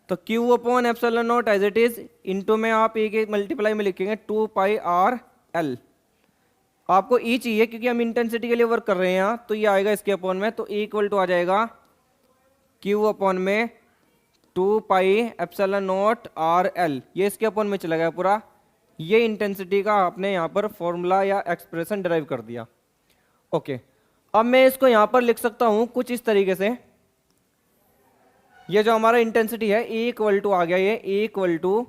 तो Q upon epsilon naught as it is into में आप E के मल्टीप्लाई में लिखेंगे 2 पाई आर एल। आपको E चाहिए क्योंकि हम इंटेंसिटी के लिए वर्क कर रहे हैं यहाँ, तो ये आएगा इसके अपॉन में, तो E इक्वल टू आ जाएगा Q अपॉन में 2 pi epsilon naught R L. ये इसके अपॉन में चला गया पूरा। ये इंटेंसिटी का आपने यहाँ पर फॉर्मूला या एक्सप्रेशन डिराइव कर दिया। ओके, अब मैं इसको यहाँ पर लिख सकता हूँ कुछ इस तरीके से। ये जो हमारा इंटेंसिटी है E इक्वल टू आ गया, ये E equal to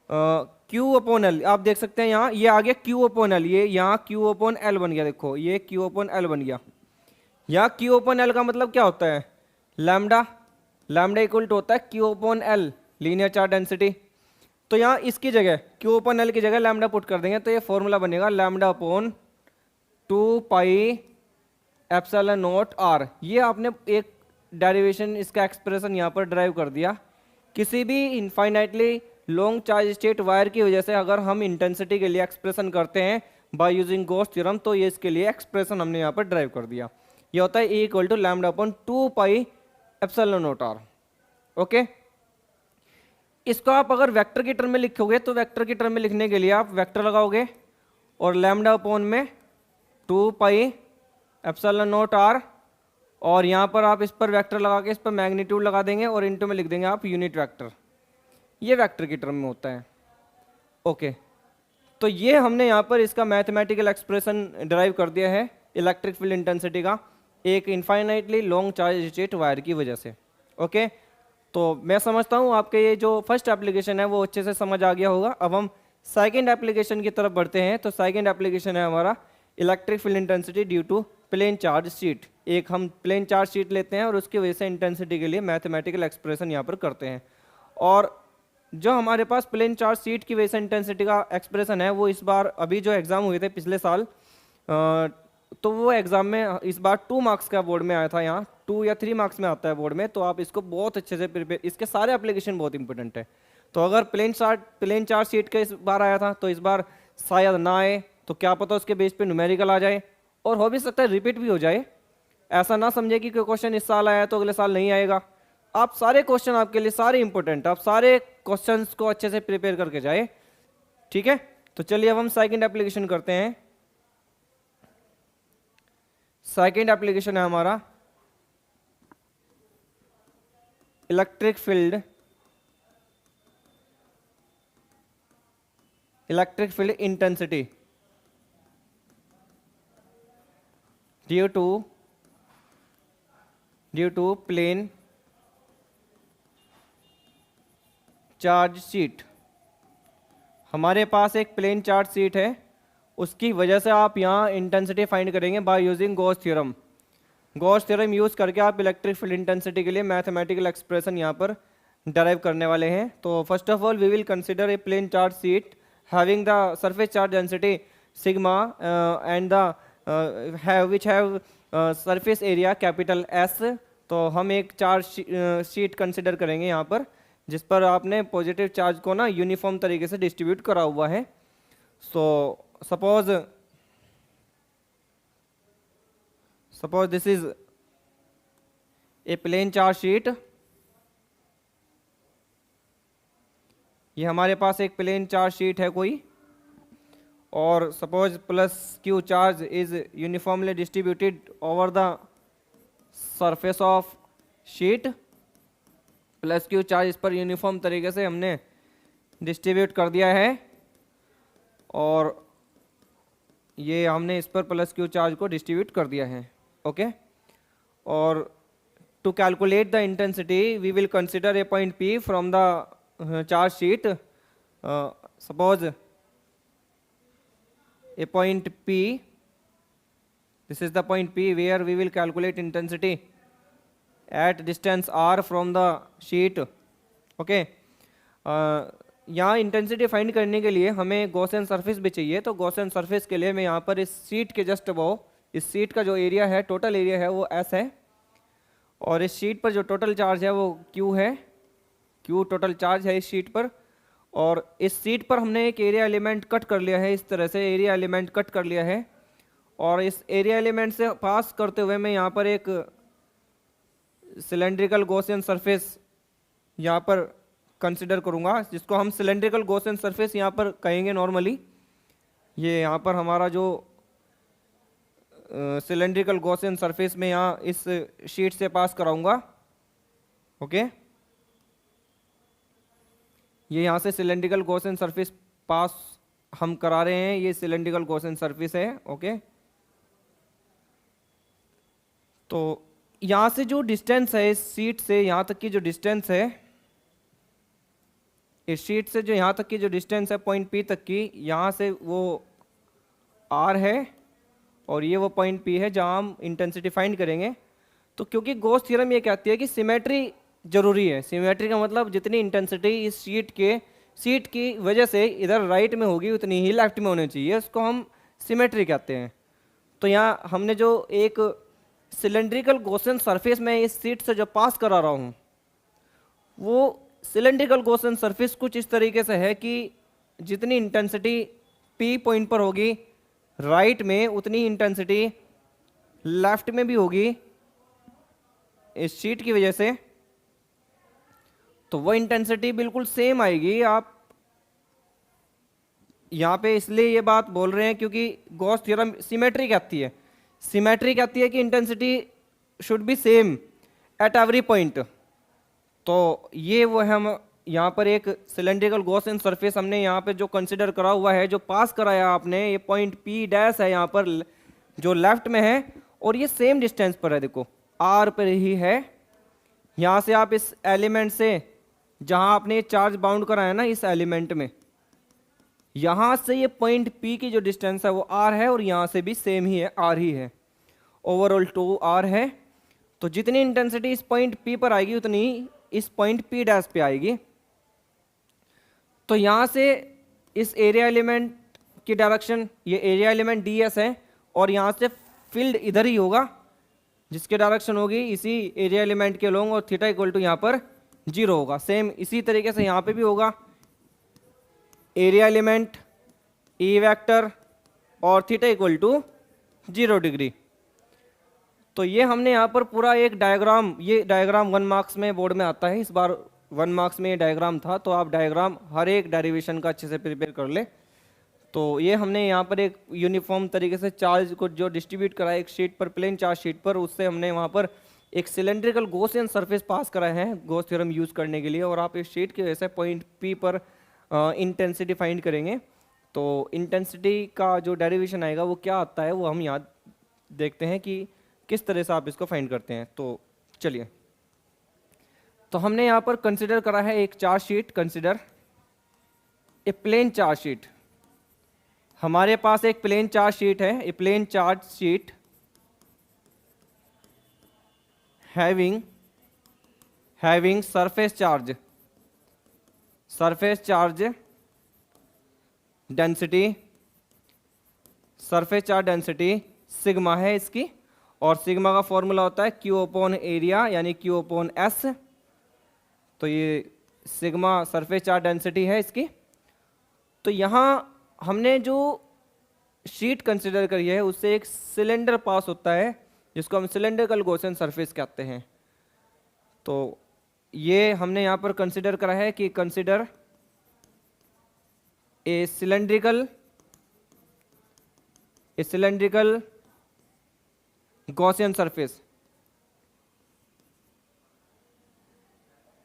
Q upon L. आप देख सकते हैं यहाँ ये आ गया क्यू अपॉन एल, ये यहाँ क्यू अपॉन एल बन गया। देखो ये क्यू अपॉन एल बन गया। यहाँ क्यू अपॉन एल का मतलब क्या होता है? लैम्डा। लैम्डा इक्वल टू होता है Q upon L, linear charge density. तो यहाँ इसकी जगह क्यू अपॉन एल की जगह लैम्डा पुट कर देंगे, तो ये फॉर्मूला बनेगा lambda upon 2 pi epsilon naught R. ये आपने एक डेरिवेशन, इसका एक्सप्रेशन यहाँ पर ड्राइव कर दिया। किसी भी infinitely long charge straight wire की वजह से अगर हम इंटेंसिटी के लिए एक्सप्रेशन करते हैं बाय यूजिंग गॉस थ्योरम, तो ये इसके लिए एक्सप्रेशन हमने यहाँ पर ड्राइव कर दिया। ये होता है E equal to lambda upon 2 pi epsilon naught R. Okay, इसको आप अगर वेक्टर की टर्म में लिखोगे तो वेक्टर की टर्म में लिखने के लिए आप वेक्टर लगाओगे और लैम्डा अपॉन में 2 पाई एप्सिलॉन नॉट आर, और यहाँ पर आप इस पर वेक्टर लगा के इस पर मैग्नीट्यूड लगा देंगे और इनटू में लिख देंगे आप यूनिट वेक्टर। ये वेक्टर की टर्म में होता है। ओके, तो ये हमने यहाँ पर इसका मैथमेटिकल एक्सप्रेशन डिराइव कर दिया है इलेक्ट्रिक फील्ड इंटेंसिटी का, एक infinitely long charge straight wire की वजह से। ओके, तो मैं समझता हूँ आपके ये जो फर्स्ट एप्लीकेशन है वो अच्छे से समझ आ गया होगा। अब हम सेकेंड एप्लीकेशन की तरफ बढ़ते हैं। तो सेकेंड एप्लीकेशन है हमारा electric field intensity due to plane charge sheet. एक हम प्लेन चार्ज शीट लेते हैं और उसकी वजह से इंटेंसिटी के लिए मैथमेटिकल एक्सप्रेशन यहाँ पर करते हैं। और जो हमारे पास प्लेन चार्ज शीट की वजह से इंटेंसिटी का एक्सप्रेशन है वो इस बार अभी जो एग्जाम हुए थे पिछले साल, तो वो एग्जाम में इस बार 2 मार्क्स का बोर्ड में आया था। यहाँ 2 या 3 मार्क्स में आता है बोर्ड में, तो आप इसको बहुत अच्छे से प्रिपेयर, इसके सारे एप्लीकेशन बहुत इंपॉर्टेंट है। तो अगर प्लेन चार्ज शीट का इस बार आया था तो इस बार शायद ना आए, तो क्या पता उसके बेस पे न्यूमेरिकल आ जाए, और हो भी सकता है रिपीट भी हो जाए। ऐसा ना समझे कि कोई क्वेश्चन इस साल आया तो अगले साल नहीं आएगा। आप सारे क्वेश्चन आपके लिए सारे इंपॉर्टेंट, आप सारे क्वेश्चंस को अच्छे से प्रिपेयर करके जाए। ठीक है, तो चलिए अब हम सेकंड एप्लीकेशन करते हैं। सेकंड एप्लीकेशन है हमारा electric field intensity due to plane charge sheet. हमारे पास एक प्लेन चार्ज शीट है, उसकी वजह से आप यहाँ इंटेंसिटी फाइंड करेंगे by using Gauss theorem. Gauss theorem use करके आप इलेक्ट्रिक फील्ड इंटेंसिटी के लिए मैथमेटिकल एक्सप्रेशन यहाँ पर डराइव करने वाले हैं। तो first of all we will consider a plane charge sheet having the surface charge density sigma and the which have surface area capital S। तो हम एक चार्ज शीट कंसिडर करेंगे यहाँ पर जिस पर आपने पॉजिटिव चार्ज को ना यूनिफॉर्म तरीके से डिस्ट्रीब्यूट करा हुआ है। So suppose this is a plane charge sheet. ये हमारे पास एक प्लेन चार्ज शीट है कोई, और suppose plus Q charge is uniformly distributed over the surface of sheet. Plus Q charge इस पर यूनिफॉर्म तरीके से हमने डिस्ट्रीब्यूट कर दिया है, और ये हमने इस पर प्लस क्यू चार्ज को डिस्ट्रीब्यूट कर दिया है। ओके, और to calculate the intensity we will consider a point P from the charge sheet. Suppose a point P This is the point P where we will calculate intensity at distance r from the sheet. Okay. यहाँ intensity find करने के लिए हमें Gaussian surface भी चाहिए, तो Gaussian surface के लिए मैं यहाँ पर इस शीट के जस्ट अबव, इस शीट का जो एरिया है, टोटल एरिया है वो S है, और इस शीट पर जो टोटल चार्ज है वो Q है, Q टोटल चार्ज है इस शीट पर। और इस शीट पर हमने एक एरिया एलिमेंट कट कर लिया है, इस तरह से एरिया एलिमेंट कट कर लिया है, और इस एरिया एलिमेंट से पास करते हुए मैं यहाँ पर एक सिलेंड्रिकल गॉसियन सरफेस यहाँ पर कंसिडर करूँगा, जिसको हम सिलेंड्रिकल गॉसियन सरफेस यहाँ पर कहेंगे नॉर्मली। ये यहाँ पर हमारा जो सिलेंड्रिकल गॉसियन सरफेस में यहाँ इस शीट से पास कराऊंगा। ओके, ये यहाँ से सिलेंड्रिकल गॉसियन सरफेस पास हम करा रहे हैं, ये सिलेंड्रिकल गॉसियन सरफेस है। ओके, तो यहाँ से जो डिस्टेंस है इस शीट से यहाँ तक की जो डिस्टेंस है, इस शीट से जो यहाँ तक की जो डिस्टेंस है पॉइंट P तक की, यहाँ से वो R है और ये वो पॉइंट P है जहाँ हम इंटेंसिटी फाइंड करेंगे। तो क्योंकि गॉस थ्योरम ये कहती है कि सिमेट्री जरूरी है, सिमेट्री का मतलब जितनी इंटेंसिटी इस शीट की वजह से इधर राइट में होगी उतनी ही लेफ्ट में होनी चाहिए, उसको हम सिमेट्री कहते हैं। तो यहाँ हमने जो एक सिलेंड्रिकल गॉसियन सरफेस में इस शीट से जो पास करा रहा हूँ, वो सिलेंड्रिकल गॉसियन सरफेस कुछ इस तरीके से है कि जितनी इंटेंसिटी P पॉइंट पर होगी राइट में, उतनी इंटेंसिटी लेफ्ट में भी होगी इस शीट की वजह से। तो वो इंटेंसिटी बिल्कुल सेम आएगी। आप यहाँ पे इसलिए ये बात बोल रहे हैं क्योंकि गॉस थ्योरम सिमेट्री कहती है, कि intensity should be same at every point. तो ये वो हम यहाँ पर एक सिलेंड्रिकल गॉसियन सरफेस हमने यहाँ पे जो कंसिडर करा हुआ है, जो पास कराया आपने, ये पॉइंट P डैश है यहाँ पर जो लेफ्ट में है, और ये सेम डिस्टेंस पर है, देखो R पर ही है। यहाँ से आप इस एलिमेंट से जहाँ आपने चार्ज बाउंड कराया ना इस एलिमेंट में, यहाँ से ये पॉइंट P की जो डिस्टेंस है वो R है, और यहाँ से भी सेम ही है, R ही है, ओवरऑल 2R है। तो जितनी इंटेंसिटी इस पॉइंट P पर आएगी उतनी इस पॉइंट P डैश पे आएगी। तो यहाँ से इस एरिया एलिमेंट की डायरेक्शन, ये एरिया एलिमेंट ds है, और यहाँ से फील्ड इधर ही होगा, जिसकी डायरेक्शन होगी इसी एरिया एलिमेंट के लोंग, और थीटा इक्वल टू यहाँ पर 0 होगा। सेम इसी तरीके से यहाँ पे भी होगा, एरिया एलिमेंट E वेक्टर और थीटा इक्वल टू 0 डिग्री। तो ये हमने यहाँ पर पूरा एक डायग्राम, ये डायग्राम 1 मार्क्स में बोर्ड में आता है, इस बार 1 मार्क्स में ये डायग्राम था, तो आप डायग्राम हर एक डेरिवेशन का अच्छे से प्रिपेयर कर ले। तो ये हमने यहाँ पर एक यूनिफॉर्म तरीके से चार्ज को जो डिस्ट्रीब्यूट करा है एक शीट पर, प्लेन चार्ज शीट पर, उससे हमने वहाँ पर एक सिलेंड्रिकल गॉसियन सरफेस पास करा है गॉस थ्योरम यूज़ करने के लिए। और आप इस शीट की वजह से पॉइंट P पर इंटेंसिटी फाइंड करेंगे। तो इंटेंसिटी का जो डेरिवेशन आएगा वो क्या आता है, वो हम यहाँ देखते हैं कि किस तरह से आप इसको फाइंड करते हैं। तो चलिए, तो हमने यहाँ पर कंसिडर करा है एक charge sheet, consider a plane charge sheet. हमारे पास एक प्लेन चार्ज शीट है, a plane charge sheet having surface charge density sigma है इसकी, और सिग्मा का फॉर्मूला होता है Q अपॉन एरिया, यानी Q अपॉन S। तो ये सिग्मा सरफेस चार्ज डेंसिटी है इसकी। तो यहाँ हमने जो शीट कंसिडर करी है उससे एक सिलेंडर पास होता है, जिसको हम सिलेंड्रिकल गॉसियन सरफेस कहते हैं। तो ये हमने यहाँ पर कंसिडर करा है कि consider a cylindrical Gaussian surface,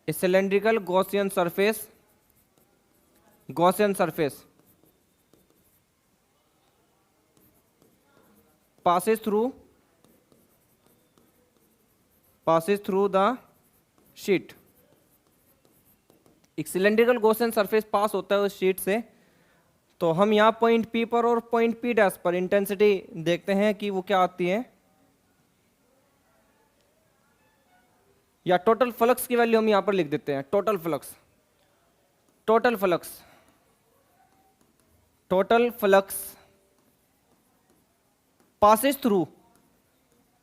cylindrical Gaussian surface passes through the sheet। एक सिलेंड्रिकल गॉसियन सरफेस पास होता है उस शीट से, तो हम यहाँ पॉइंट पी पर और पॉइंट पी डैश पर इंटेंसिटी देखते हैं कि वो क्या आती है, या टोटल फ्लक्स की वैल्यू हम यहाँ पर लिख देते हैं। Total flux, total flux, total flux passes through,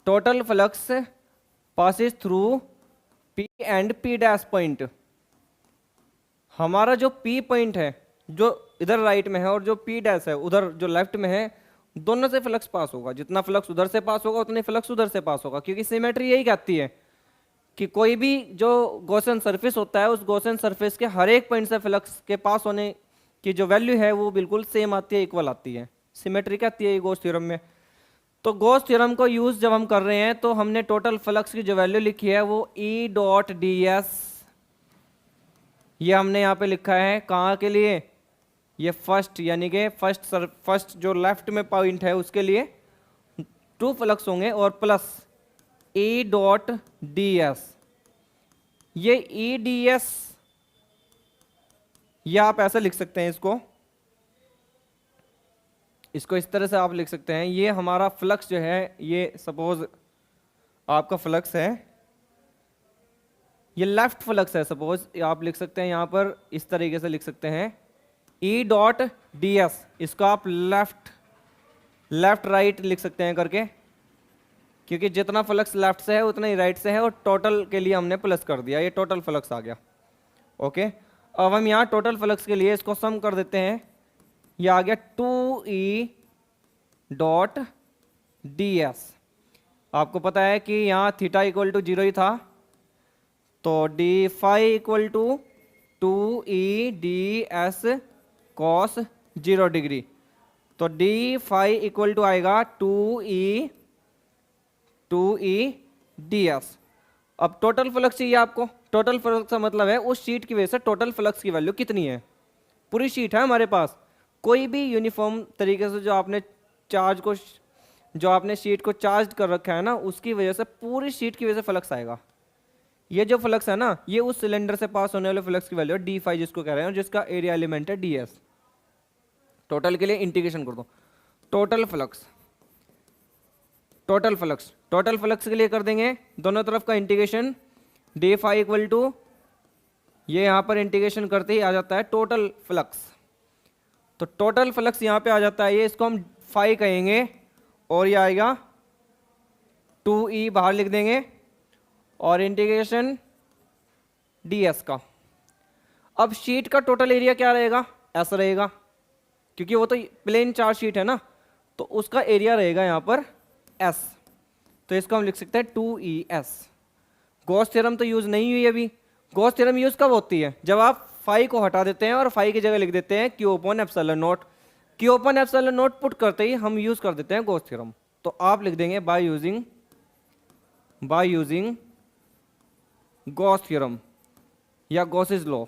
total flux passes through P and P dash point. हमारा जो पी पॉइंट है जो इधर राइट में है और जो पी डैश है उधर जो लेफ्ट में है, दोनों से फ्लक्स पास होगा। जितना फ्लक्स उधर से पास होगा उतनी फ्लक्स उधर से पास होगा, क्योंकि सिमेट्री यही कहती है कि कोई भी जो गॉसियन सरफेस होता है उस गॉसियन सरफेस के हर एक पॉइंट से फ्लक्स के पास होने की जो वैल्यू है वो बिल्कुल सेम आती है, इक्वल आती है। सिमेट्री कहती है गॉस थ्योरम में। तो गॉस थ्योरम को यूज जब हम कर रहे हैं तो हमने टोटल फ्लक्स की जो वैल्यू लिखी है वो ई डॉट डी एस, ये हमने यहाँ पे लिखा है कहाँ के लिए, ये फर्स्ट यानी कि फर्स्ट जो लेफ्ट में पॉइंट है उसके लिए 2 फ्लक्स होंगे और plus E dot D S. ये ई डी एस या आप ऐसा लिख सकते हैं इसको इस तरह से आप लिख सकते हैं। ये हमारा फ्लक्स जो है, ये सपोज आपका फ्लक्स है, ये लेफ्ट फ्लक्स है सपोज, आप लिख सकते हैं यहाँ पर इस तरीके से लिख सकते हैं ई डॉट डी एस। इसको आप लेफ्ट राइट लिख सकते हैं करके, क्योंकि जितना फ्लक्स लेफ्ट से है उतना ही राइट से है, और टोटल के लिए हमने प्लस कर दिया, ये टोटल फ्लक्स आ गया। ओके, अब हम यहाँ टोटल फ्लक्स के लिए इसको सम कर देते हैं, ये आ गया 2e डॉट डी एस। आपको पता है कि यहाँ थीटा इक्वल टू 0 ही था, तो D phi equal to 2e D S cos 0 degree, तो डी फाई इक्वल टू आएगा 2e डी एस। अब टोटल फ्लक्स चाहिए आपको। टोटल फ्लक्स का मतलब है उस शीट की वजह से टोटल फ्लक्स की वैल्यू कितनी है। पूरी शीट है हमारे पास, कोई भी यूनिफॉर्म तरीके से जो आपने शीट को चार्ज कर रखा है ना, उसकी वजह से पूरी शीट की वजह से फ्लक्स आएगा। ये जो फ्लक्स है ना, ये उस सिलेंडर से पास होने वाले फ्लक्स की वैल्यू है डी फाई जिसको कह रहे हैं, और जिसका एरिया एलिमेंट है डी एस। टोटल के लिए इंटीग्रेशन कर दो, टोटल फ्लक्स के लिए कर देंगे दोनों तरफ का integration, D phi equal to, ये यहाँ पर इंटीग्रेशन करते ही आ जाता है टोटल फ्लक्स। तो टोटल फ्लक्स यहाँ पे आ जाता है, ये इसको हम फाई कहेंगे, और ये आएगा 2e बाहर लिख देंगे और इंटीग्रेशन ds का। अब शीट का टोटल एरिया क्या रहेगा, ऐसा रहेगा, क्योंकि वो तो प्लेन चार्ज शीट है ना, तो उसका एरिया रहेगा यहाँ पर s, तो इसको हम लिख सकते हैं 2es। गॉस थ्योरम तो यूज नहीं हुई अभी। गॉस थ्योरम यूज कब होती है, जब आप फाई को हटा देते हैं और फाई की जगह लिख देते हैं Q upon epsilon not. Q upon epsilon not put करते ही हम यूज कर देते हैं गॉस थ्योरम। तो आप लिख देंगे बाय यूजिंग गॉस थ्योरम या Gauss's law.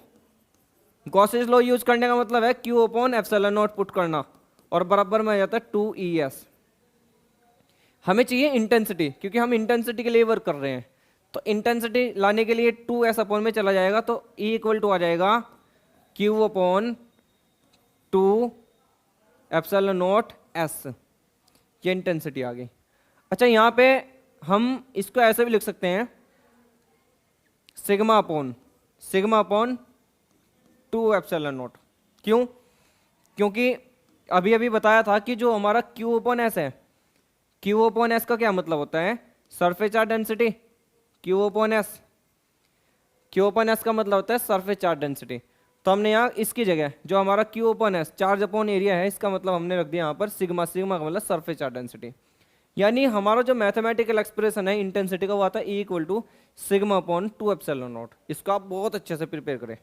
Gauss's law use करने का मतलब है Q upon epsilon not put करना, और बराबर में आ जाता है 2es। हमें चाहिए इंटेंसिटी, क्योंकि हम इंटेंसिटी के लिए वर्क कर रहे हैं, तो इंटेंसिटी लाने के लिए 2s अपॉन में चला जाएगा, तो E इक्वल टू आ जाएगा Q upon 2 epsilon not s। ये इंटेंसिटी आ गई। अच्छा, यहाँ पे हम इसको ऐसे भी लिख सकते हैं सिग्मा अपॉन 2 एप्सिलॉन नॉट। क्यों? क्योंकि अभी अभी बताया था कि जो हमारा Q अपॉन s है, Q अपॉन s का क्या मतलब होता है, surface charge density. Q upon s का मतलब होता है सरफेस चार्ज डेंसिटी। तो हमने यहाँ इसकी जगह जो हमारा Q upon s charge upon area है, इसका मतलब हमने रख दिया यहाँ पर सिग्मा का मतलब सरफेस चार्ज डेंसिटी। यानी हमारा जो मैथमेटिकल एक्सप्रेशन है इंटेंसिटी का वो आता है E equal to sigma upon 2 epsilon naught. इसको आप बहुत अच्छे से प्रिपेयर करें।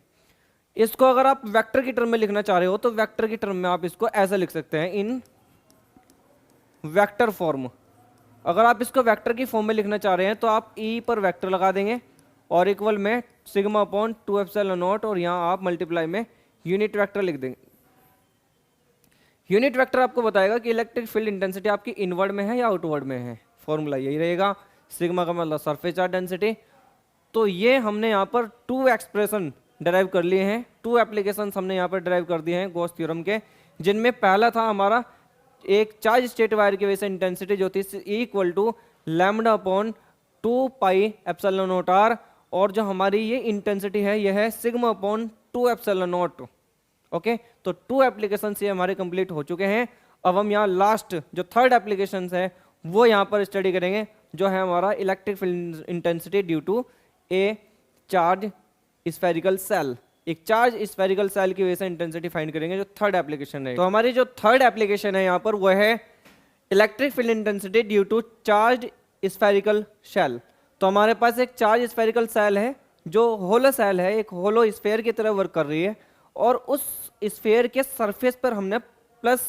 इसको अगर आप वेक्टर की टर्म में लिखना चाह रहे हो तो वेक्टर की टर्म में आप इसको ऐसा लिख सकते हैं, इन वेक्टर फॉर्म। अगर आप इसको वेक्टर की फॉर्म में लिखना चाह रहे हैं तो आप E पर वेक्टर लगा देंगे और इक्वल में सिग्मा अपॉन 2 एप्सिलॉन नॉट, और यहाँ आप मल्टीप्लाई में यूनिट वेक्टर लिख देंगे। यूनिट वेक्टर आपको बताएगा कि इलेक्ट्रिक फील्ड इंटेंसिटी आपकी इनवर्ड में है या आउटवर्ड में है। फॉर्मूला यही रहेगा, सिग्मा का मतलब सरफेस चार्ज डेंसिटी। तो ये हमने यहाँ पर 2 एक्सप्रेशन डिराइव कर लिए हैं, 2 एप्लीकेशन हमने यहाँ पर डिराइव कर दिए हैं गॉस थ्योरम के, जिनमें पहला था हमारा एक चार्ज स्टेट वायर की वजह से इंटेंसिटी जो थी equal to lambda upon 2 pi epsilon naught R, और जो हमारी ये इंटेंसिटी है यह है sigma upon 2 epsilon naught. Okay, तो 2 एप्लीकेशन ये हमारे कंप्लीट हो चुके हैं। अब हम यहाँ लास्ट जो थर्ड एप्लीकेशन है वो यहाँ पर स्टडी करेंगे, जो है हमारा electric field intensity due to a charge spherical shell. एक चार्ज स्फेरिकल सेल की वजह से इंटेंसिटी फाइंड करेंगे, जो थर्ड एप्लीकेशन है। तो हमारी जो थर्ड एप्लीकेशन है यहाँ पर वो है electric field intensity due to charge spherical shell. तो हमारे पास एक चार्ज स्फेरिकल सेल है जो होलो सेल है, एक होलो स्फेयर की तरह वर्क कर रही है, और उस स्फेयर के सरफेस पर हमने प्लस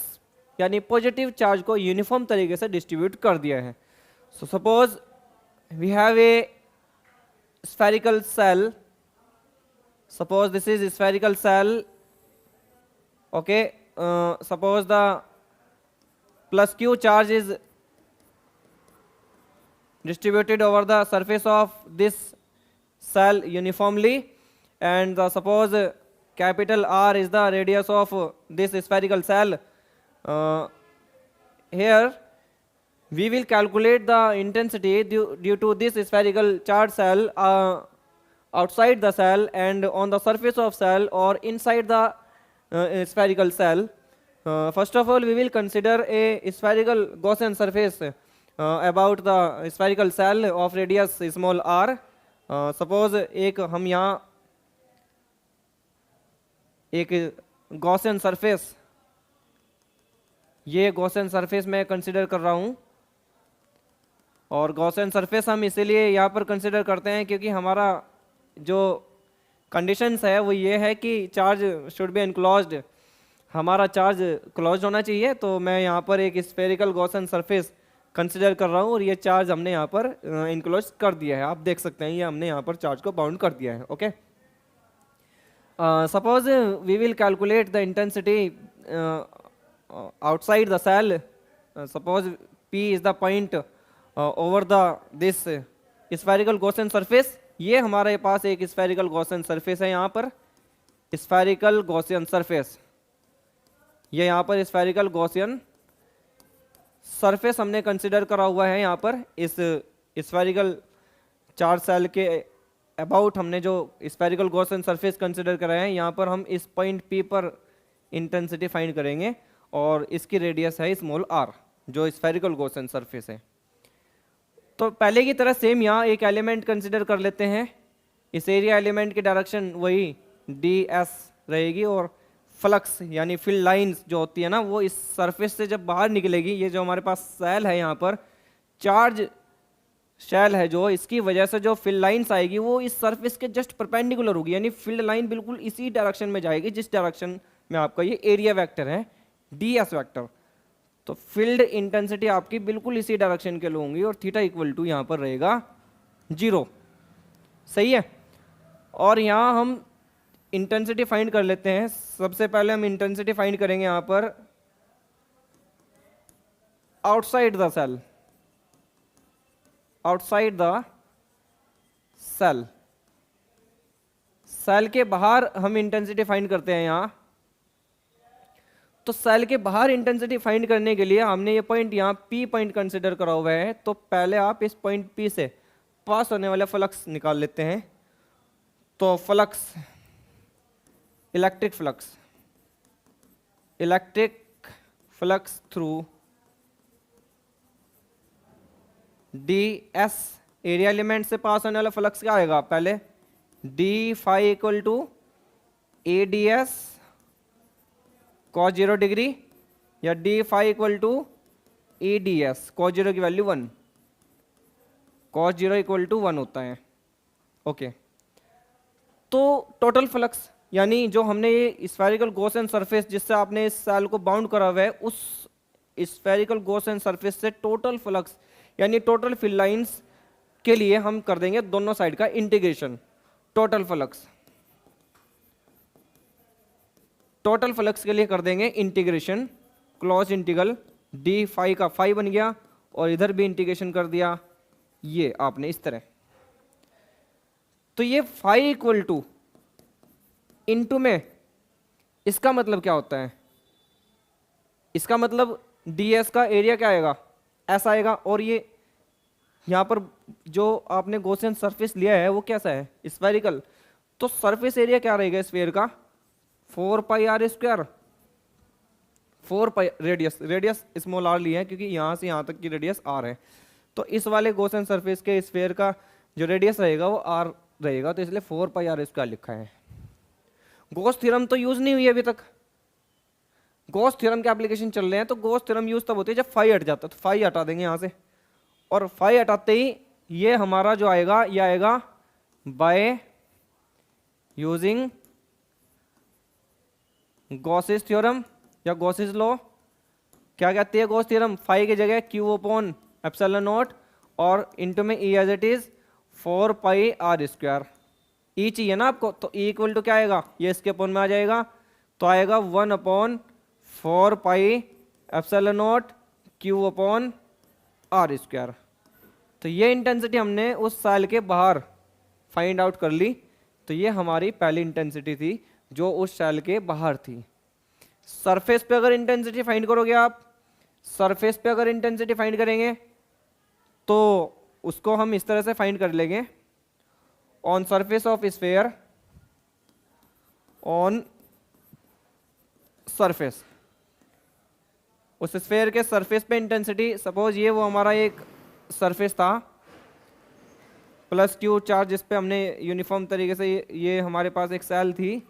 यानी पॉजिटिव चार्ज को यूनिफॉर्म तरीके से डिस्ट्रीब्यूट कर दिया है। So suppose we have a spherical cell, suppose this is a spherical cell, okay, suppose the plus q charge is distributed over the surface of this cell uniformly, and suppose capital R is the radius of this spherical cell. Here we will calculate the intensity due to this spherical charge cell outside the cell and on the surface of cell or inside the spherical cell. First of all, we will consider a spherical Gaussian surface about the spherical cell of radius small r. Suppose एक हम यहाँ एक Gaussian surface, ये Gaussian surface मैं consider कर रहा हूँ, और गॉसियन सरफेस हम इसीलिए यहाँ पर कंसिडर करते हैं क्योंकि हमारा जो कंडीशंस है वो ये है कि चार्ज शुड बी एनक्लोज्ड, हमारा चार्ज क्लोज होना चाहिए। तो मैं यहाँ पर एक स्फेरिकल गॉसियन सरफेस कंसिडर कर रहा हूँ और ये चार्ज हमने यहाँ पर इनक्लोज कर दिया है। आप देख सकते हैं ये हमने यहाँ पर चार्ज को बाउंड कर दिया है। Okay, suppose we will calculate the intensity outside the shell. Suppose P is the point over the this spherical Gaussian surface. ये हमारे पास एक स्फेरिकल गॉसियन सरफेस है, यहाँ पर स्फेरिकल गॉसियन सरफेस, ये यहाँ पर स्फेरिकल गॉसियन सरफेस हमने कंसिडर करा हुआ है। यहाँ पर इस स्फेरिकल चार्ज सेल के अबाउट हमने जो स्फेरिकल गॉसियन सरफेस कंसिडर करा है, यहाँ पर हम इस पॉइंट P पर इंटेंसिटी फाइंड करेंगे और इसकी रेडियस है स्मॉल r, जो स्फेरिकल गॉसियन सरफेस है। तो पहले की तरह सेम यहाँ एक एलिमेंट कंसिडर कर लेते हैं। इस एरिया एलिमेंट की डायरेक्शन वही ds रहेगी, और फ्लक्स यानी फील्ड लाइंस जो होती है ना वो इस सरफेस से जब बाहर निकलेगी, ये जो हमारे पास सेल है यहाँ पर चार्ज शेल है, जो इसकी वजह से जो फील्ड लाइंस आएगी वो इस सरफेस के जस्ट परपेंडिकुलर होगी, यानी फील्ड लाइन बिल्कुल इसी डायरेक्शन में जाएगी जिस डायरेक्शन में आपका ये एरिया वेक्टर है ds वेक्टर। तो फील्ड इंटेंसिटी आपकी बिल्कुल इसी डायरेक्शन के लिए होंगी और थीटा इक्वल टू यहाँ पर रहेगा 0। सही है, और यहाँ हम इंटेंसिटी फाइंड कर लेते हैं। सबसे पहले हम इंटेंसिटी फाइंड करेंगे यहाँ पर outside the shell, outside the shell, shell के बाहर हम इंटेंसिटी फाइंड करते हैं यहाँ। तो सेल के बाहर इंटेंसिटी फाइंड करने के लिए हमने ये पॉइंट यहाँ P पॉइंट कंसिडर करा हुआ है। तो पहले आप इस पॉइंट P से पास होने वाला फ्लक्स निकाल लेते हैं। तो flux, electric flux, electric flux through ds, area element से पास होने वाला फ्लक्स क्या आएगा, पहले d phi equal to ADS cos 0 degree, या d phi equal to ADS cos 0 की वैल्यू 1, cos 0 इक्वल टू 1 होता है। ओके, तो टोटल फ्लक्स यानी जो हमने ये स्फेरिकल गॉसियन सरफेस जिससे आपने इस सेल को बाउंड करा हुआ है, उस स्फेरिकल गॉसियन सरफेस से टोटल फ्लक्स यानी टोटल फील्ड लाइंस के लिए हम कर देंगे दोनों साइड का integration. Total flux, total flux के लिए कर देंगे integration, close integral d phi का फाई बन गया और इधर भी इंटीग्रेशन कर दिया ये आपने इस तरह। तो ये फाई इक्वल टू इनटू में, इसका मतलब क्या होता है, इसका मतलब ds का एरिया क्या आएगा, ऐसा आएगा। और ये यहाँ पर जो आपने गॉसियन सरफेस लिया है वो कैसा है, स्फेरिकल। तो सरफेस एरिया क्या रहेगा स्फीयर का, 4πr²। 4π रेडियस स्मॉल आर लिया है क्योंकि यहाँ से यहाँ तक की रेडियस आर है। तो इस वाले गॉसियन सरफेस के स्फीयर का जो रेडियस रहेगा वो आर रहेगा, तो इसलिए 4πr² लिखा है। गॉस थ्योरम तो यूज नहीं हुई अभी तक, गॉस थ्योरम के एप्लीकेशन चल रहे हैं। तो गॉस थ्योरम यूज तब होती है जब फाई हट जाता है, तो फाई हटा देंगे यहाँ से, और फाई हटाते ही ये हमारा जो आएगा ये आएगा बाय यूजिंग गॉसिस थ्योरम या गॉसिस लॉ। क्या कहती है गॉस थ्योरम, फाई की जगह Q/ε0 और इंटू में E as it is 4πr²। E चाहिए ना आपको, तो E इक्वल टू क्या आएगा, ये इसके अपॉन में आ जाएगा, तो आएगा 1/4πε0 Q/r²। तो ये इंटेंसिटी हमने उस सेल के बाहर फाइंड आउट कर ली। तो ये हमारी पहली इंटेंसिटी थी जो उस सेल के बाहर थी। सरफेस पे अगर इंटेंसिटी फाइंड करोगे आप, सरफेस पे अगर इंटेंसिटी फाइंड करेंगे तो उसको हम इस तरह से फाइंड कर लेंगे, on surface of sphere, on surface, उस स्फीयर के सरफेस पे इंटेंसिटी, सपोज ये वो हमारा एक सरफेस था प्लस Q चार्ज जिस पे हमने यूनिफॉर्म तरीके से ये हमारे पास एक सेल थी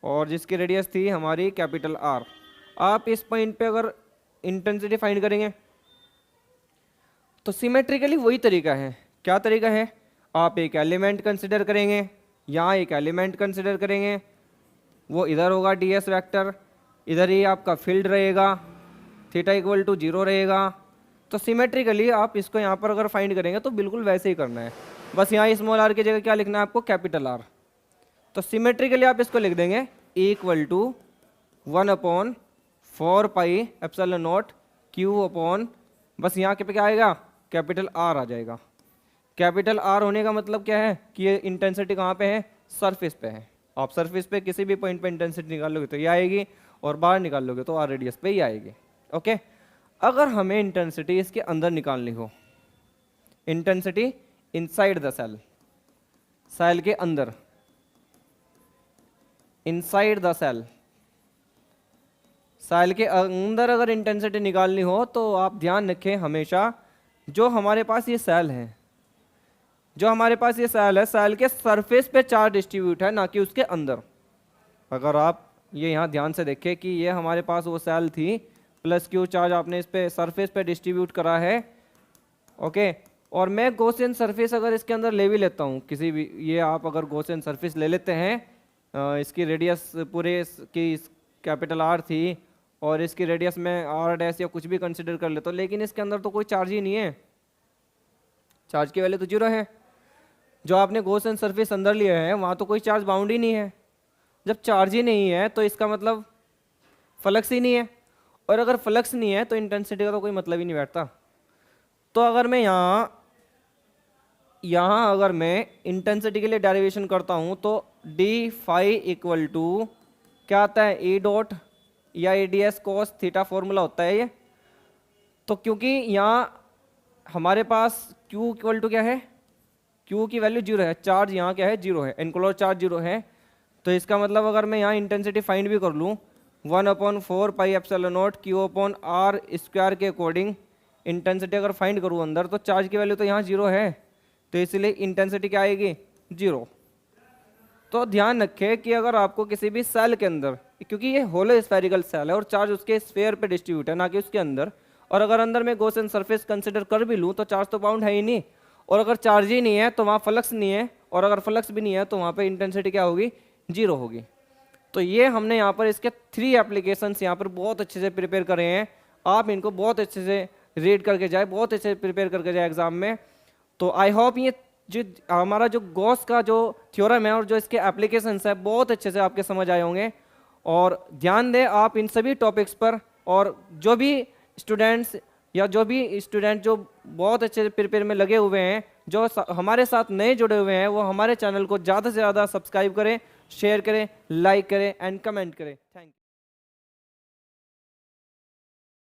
और जिसकी रेडियस थी हमारी कैपिटल R। आप इस पॉइंट पे अगर इंटेंसिटी फाइंड करेंगे तो सिमेट्रिकली वही तरीका है। क्या तरीका है, आप एक एलिमेंट कंसिडर करेंगे, यहाँ एक एलिमेंट कंसिडर करेंगे, वो इधर होगा ds वेक्टर, इधर ही आपका फील्ड रहेगा, थीटा इक्वल टू 0 रहेगा। तो सिमेट्रिकली आप इसको यहाँ पर अगर फाइंड करेंगे तो बिल्कुल वैसे ही करना है, बस यहाँ स्मॉल r की जगह क्या लिखना है आपको, कैपिटल R। तो सिमेट्रिकली आप इसको लिख देंगे इक्वल टू 1/4πε0 Q/, बस यहाँ पे क्या आएगा, कैपिटल R आ जाएगा। कैपिटल R होने का मतलब क्या है कि ये इंटेंसिटी कहाँ पे है, सरफेस पे है। आप सरफेस पे किसी भी पॉइंट पे इंटेंसिटी निकाल लोगे तो ये आएगी, और बाहर निकाल लोगे तो R रेडियस पे ही आएगी। ओके, अगर हमें इंटेंसिटी इसके अंदर निकालनी हो, intensity inside the shell, shell के अंदर, इनसाइड द सेल, सेल के अंदर अगर इंटेंसिटी निकालनी हो तो आप ध्यान रखें हमेशा जो हमारे पास ये सेल है, जो हमारे पास ये सेल है, सेल के सरफेस पे चार्ज डिस्ट्रीब्यूट है, ना कि उसके अंदर। अगर आप ये यहाँ ध्यान से देखें कि ये हमारे पास वो सेल थी, प्लस Q चार्ज आपने इस पे सरफेस पे डिस्ट्रीब्यूट करा है। ओके, और मैं गॉसियन सरफेस अगर इसके अंदर ले भी लेता हूँ किसी भी, ये आप अगर गॉसियन सरफेस ले लेते हैं, इसकी रेडियस पूरे की कैपिटल R थी और इसकी रेडियस में R' या कुछ भी कंसिडर कर लेता हूँ, लेकिन इसके अंदर तो कोई चार्ज ही नहीं है, चार्ज की वैल्यू तो 0 है। जो आपने गॉसियन सरफेस अंदर लिया है वहाँ तो कोई चार्ज बाउंड ही नहीं है। जब चार्ज ही नहीं है तो इसका मतलब फ्लक्स ही नहीं है, और अगर फ्लक्स नहीं है तो इंटेंसिटी का तो कोई मतलब ही नहीं बैठता। तो अगर मैं यहाँ अगर मैं इंटेंसिटी के लिए डेरिवेशन करता हूँ तो डी फाई इक्वल टू क्या आता है, E डॉट या ADS cos थीटा फॉर्मूला होता है ये। तो क्योंकि यहाँ हमारे पास Q इक्वल टू क्या है, Q की वैल्यू 0 है, चार्ज यहाँ क्या है 0 है, एनक्लोज चार्ज 0 है। तो इसका मतलब अगर मैं यहाँ इंटेंसिटी फाइंड भी कर लूँ 1/4πε0 Q/r² के अकॉर्डिंग इंटेंसिटी अगर फाइंड करूँ अंदर, तो चार्ज की वैल्यू तो यहाँ 0 है, तो इसलिए इंटेंसिटी क्या आएगी 0। तो ध्यान रखें कि अगर आपको किसी भी सेल के अंदर, क्योंकि ये होलो स्फेरिकल सेल है और चार्ज उसके स्फीयर पे डिस्ट्रीब्यूट है ना कि उसके अंदर, और अगर अंदर में गॉसियन सरफेस कंसिडर कर भी लूँ तो चार्ज तो बाउंड है ही नहीं, और अगर चार्ज ही नहीं है तो वहाँ फ्लक्स नहीं है, और अगर फ्लक्स भी नहीं है तो वहाँ पे इंटेंसिटी क्या होगी 0 होगी। तो ये हमने यहाँ पर इसके 3 एप्लीकेशंस यहाँ पर बहुत अच्छे से प्रिपेयर करे हैं। आप इनको बहुत अच्छे से रीड करके जाए, बहुत अच्छे से प्रिपेयर करके जाए एग्जाम में। तो आई होप ये जो हमारा जो गॉस का जो थ्योरम है और जो इसके एप्लीकेशंस है बहुत अच्छे से आपके समझ आए होंगे। और ध्यान दें आप इन सभी टॉपिक्स पर, और जो भी स्टूडेंट्स या जो भी स्टूडेंट जो बहुत अच्छे से प्रिपेयर में लगे हुए हैं, जो हमारे साथ नए जुड़े हुए हैं, वो हमारे चैनल को ज़्यादा से ज़्यादा सब्सक्राइब करें, शेयर करें, लाइक करें एंड कमेंट करें। Thank you.